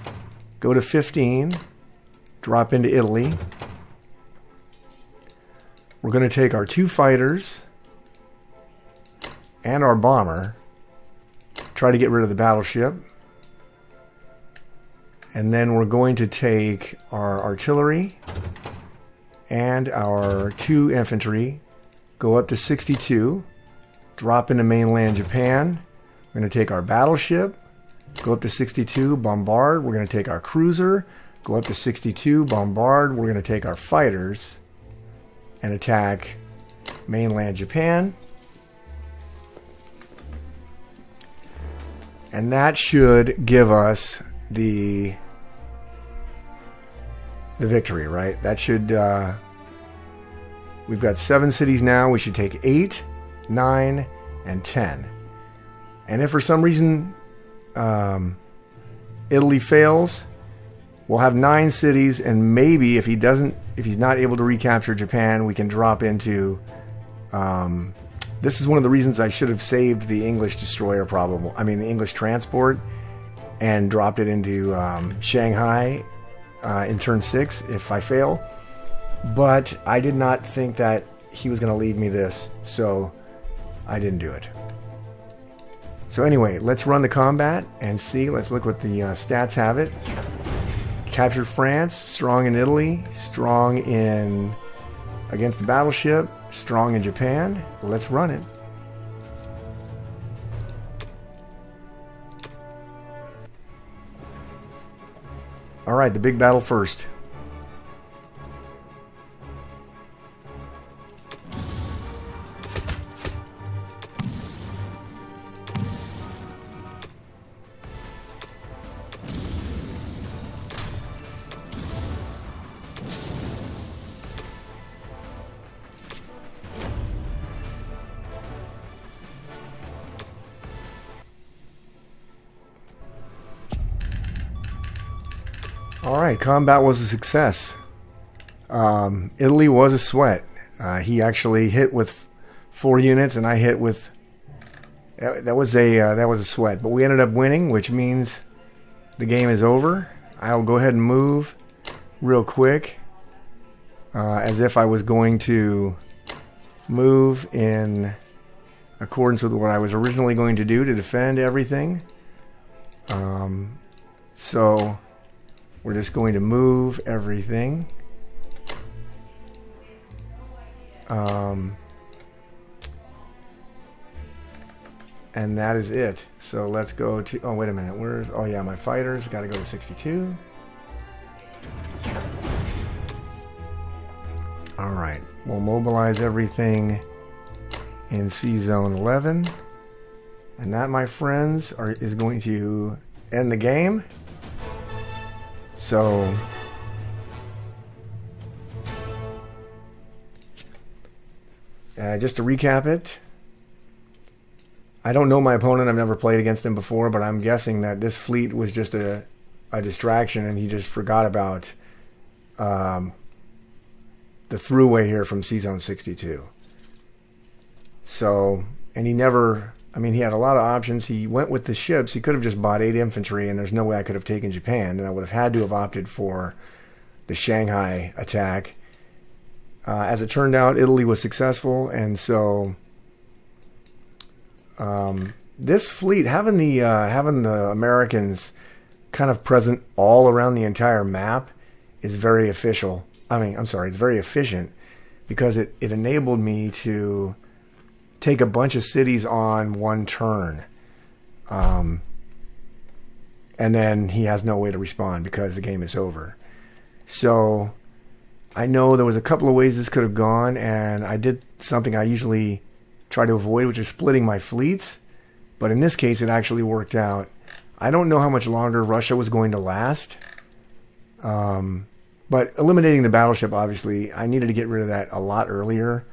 Speaker 1: go to 15, drop into Italy. We're going to take our 2 fighters and our bomber, try to get rid of the battleship. And then we're going to take our artillery and our 2 infantry, go up to 62, drop into mainland Japan. We're going to take our battleship, go up to 62, bombard. We're going to take our cruiser, go up to 62, bombard. We're going to take our fighters and attack mainland Japan. And that should give us the victory, right? That should, we've got 7 cities now. We should take 8, 9, and 10. And if for some reason Italy fails, we'll have 9 cities, and maybe if he's not able to recapture Japan, we can drop into, this is one of the reasons I should have saved the English destroyer the English transport, and dropped it into Shanghai in turn 6 if I fail. But I did not think that he was going to leave me this, so I didn't do it. So anyway, let's run the combat and see. Let's look what the stats have it. Captured France, strong in Italy, strong in against the battleship, strong in Japan. Let's run it. All right, the big battle first. Alright, combat was a success. Italy was a sweat. He actually hit with 4 units, and I hit with... That was a sweat. But we ended up winning, which means the game is over. I'll go ahead and move real quick, as if I was going to move in accordance with what I was originally going to do to defend everything. So... we're just going to move everything. And that is it. So let's go to... oh, wait a minute. Where's... oh, yeah, my fighters. Got to go to 62. All right. We'll mobilize everything in Sea Zone 11. And that, my friends, is going to end the game. So, just to recap it, I don't know my opponent. I've never played against him before, but I'm guessing that this fleet was just a distraction, and he just forgot about the throughway here from Sea Zone 62. So, and he never... I mean, he had a lot of options. He went with the ships. He could have just bought 8 infantry, and there's no way I could have taken Japan, and I would have had to have opted for the Shanghai attack. As it turned out, Italy was successful, and so this fleet, having the Americans kind of present all around the entire map, is very official. It's very efficient, because it enabled me to take a bunch of cities on one turn. And then he has no way to respond because the game is over. So I know there was a couple of ways this could have gone, and I did something I usually try to avoid, which is splitting my fleets. But in this case, it actually worked out. I don't know how much longer Russia was going to last. But eliminating the battleship, obviously, I needed to get rid of that a lot earlier.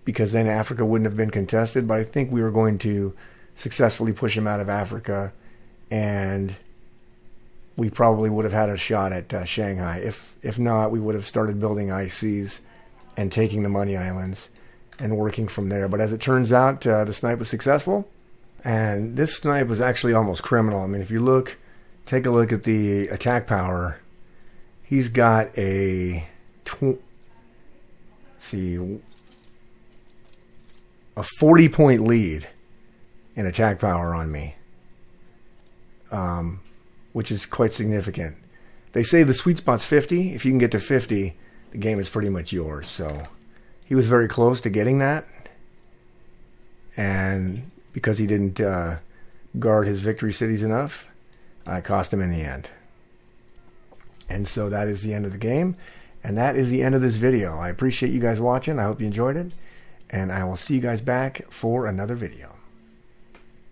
Speaker 1: Because then Africa wouldn't have been contested. But I think we were going to successfully push him out of Africa. And we probably would have had a shot at Shanghai. If not, we would have started building ICs and taking the Money Islands and working from there. But as it turns out, the snipe was successful. And this snipe was actually almost criminal. I mean, if you take a look at the attack power, he's got a 40-point lead in attack power on me, which is quite significant. They say the sweet spot's 50. If you can get to 50, the game is pretty much yours. So he was very close to getting that, and because he didn't guard his victory cities enough, I cost him in the end. And so that is the end of the game, and that is the end of this video. I appreciate you guys watching. I hope you enjoyed it, and I will see you guys back for another video.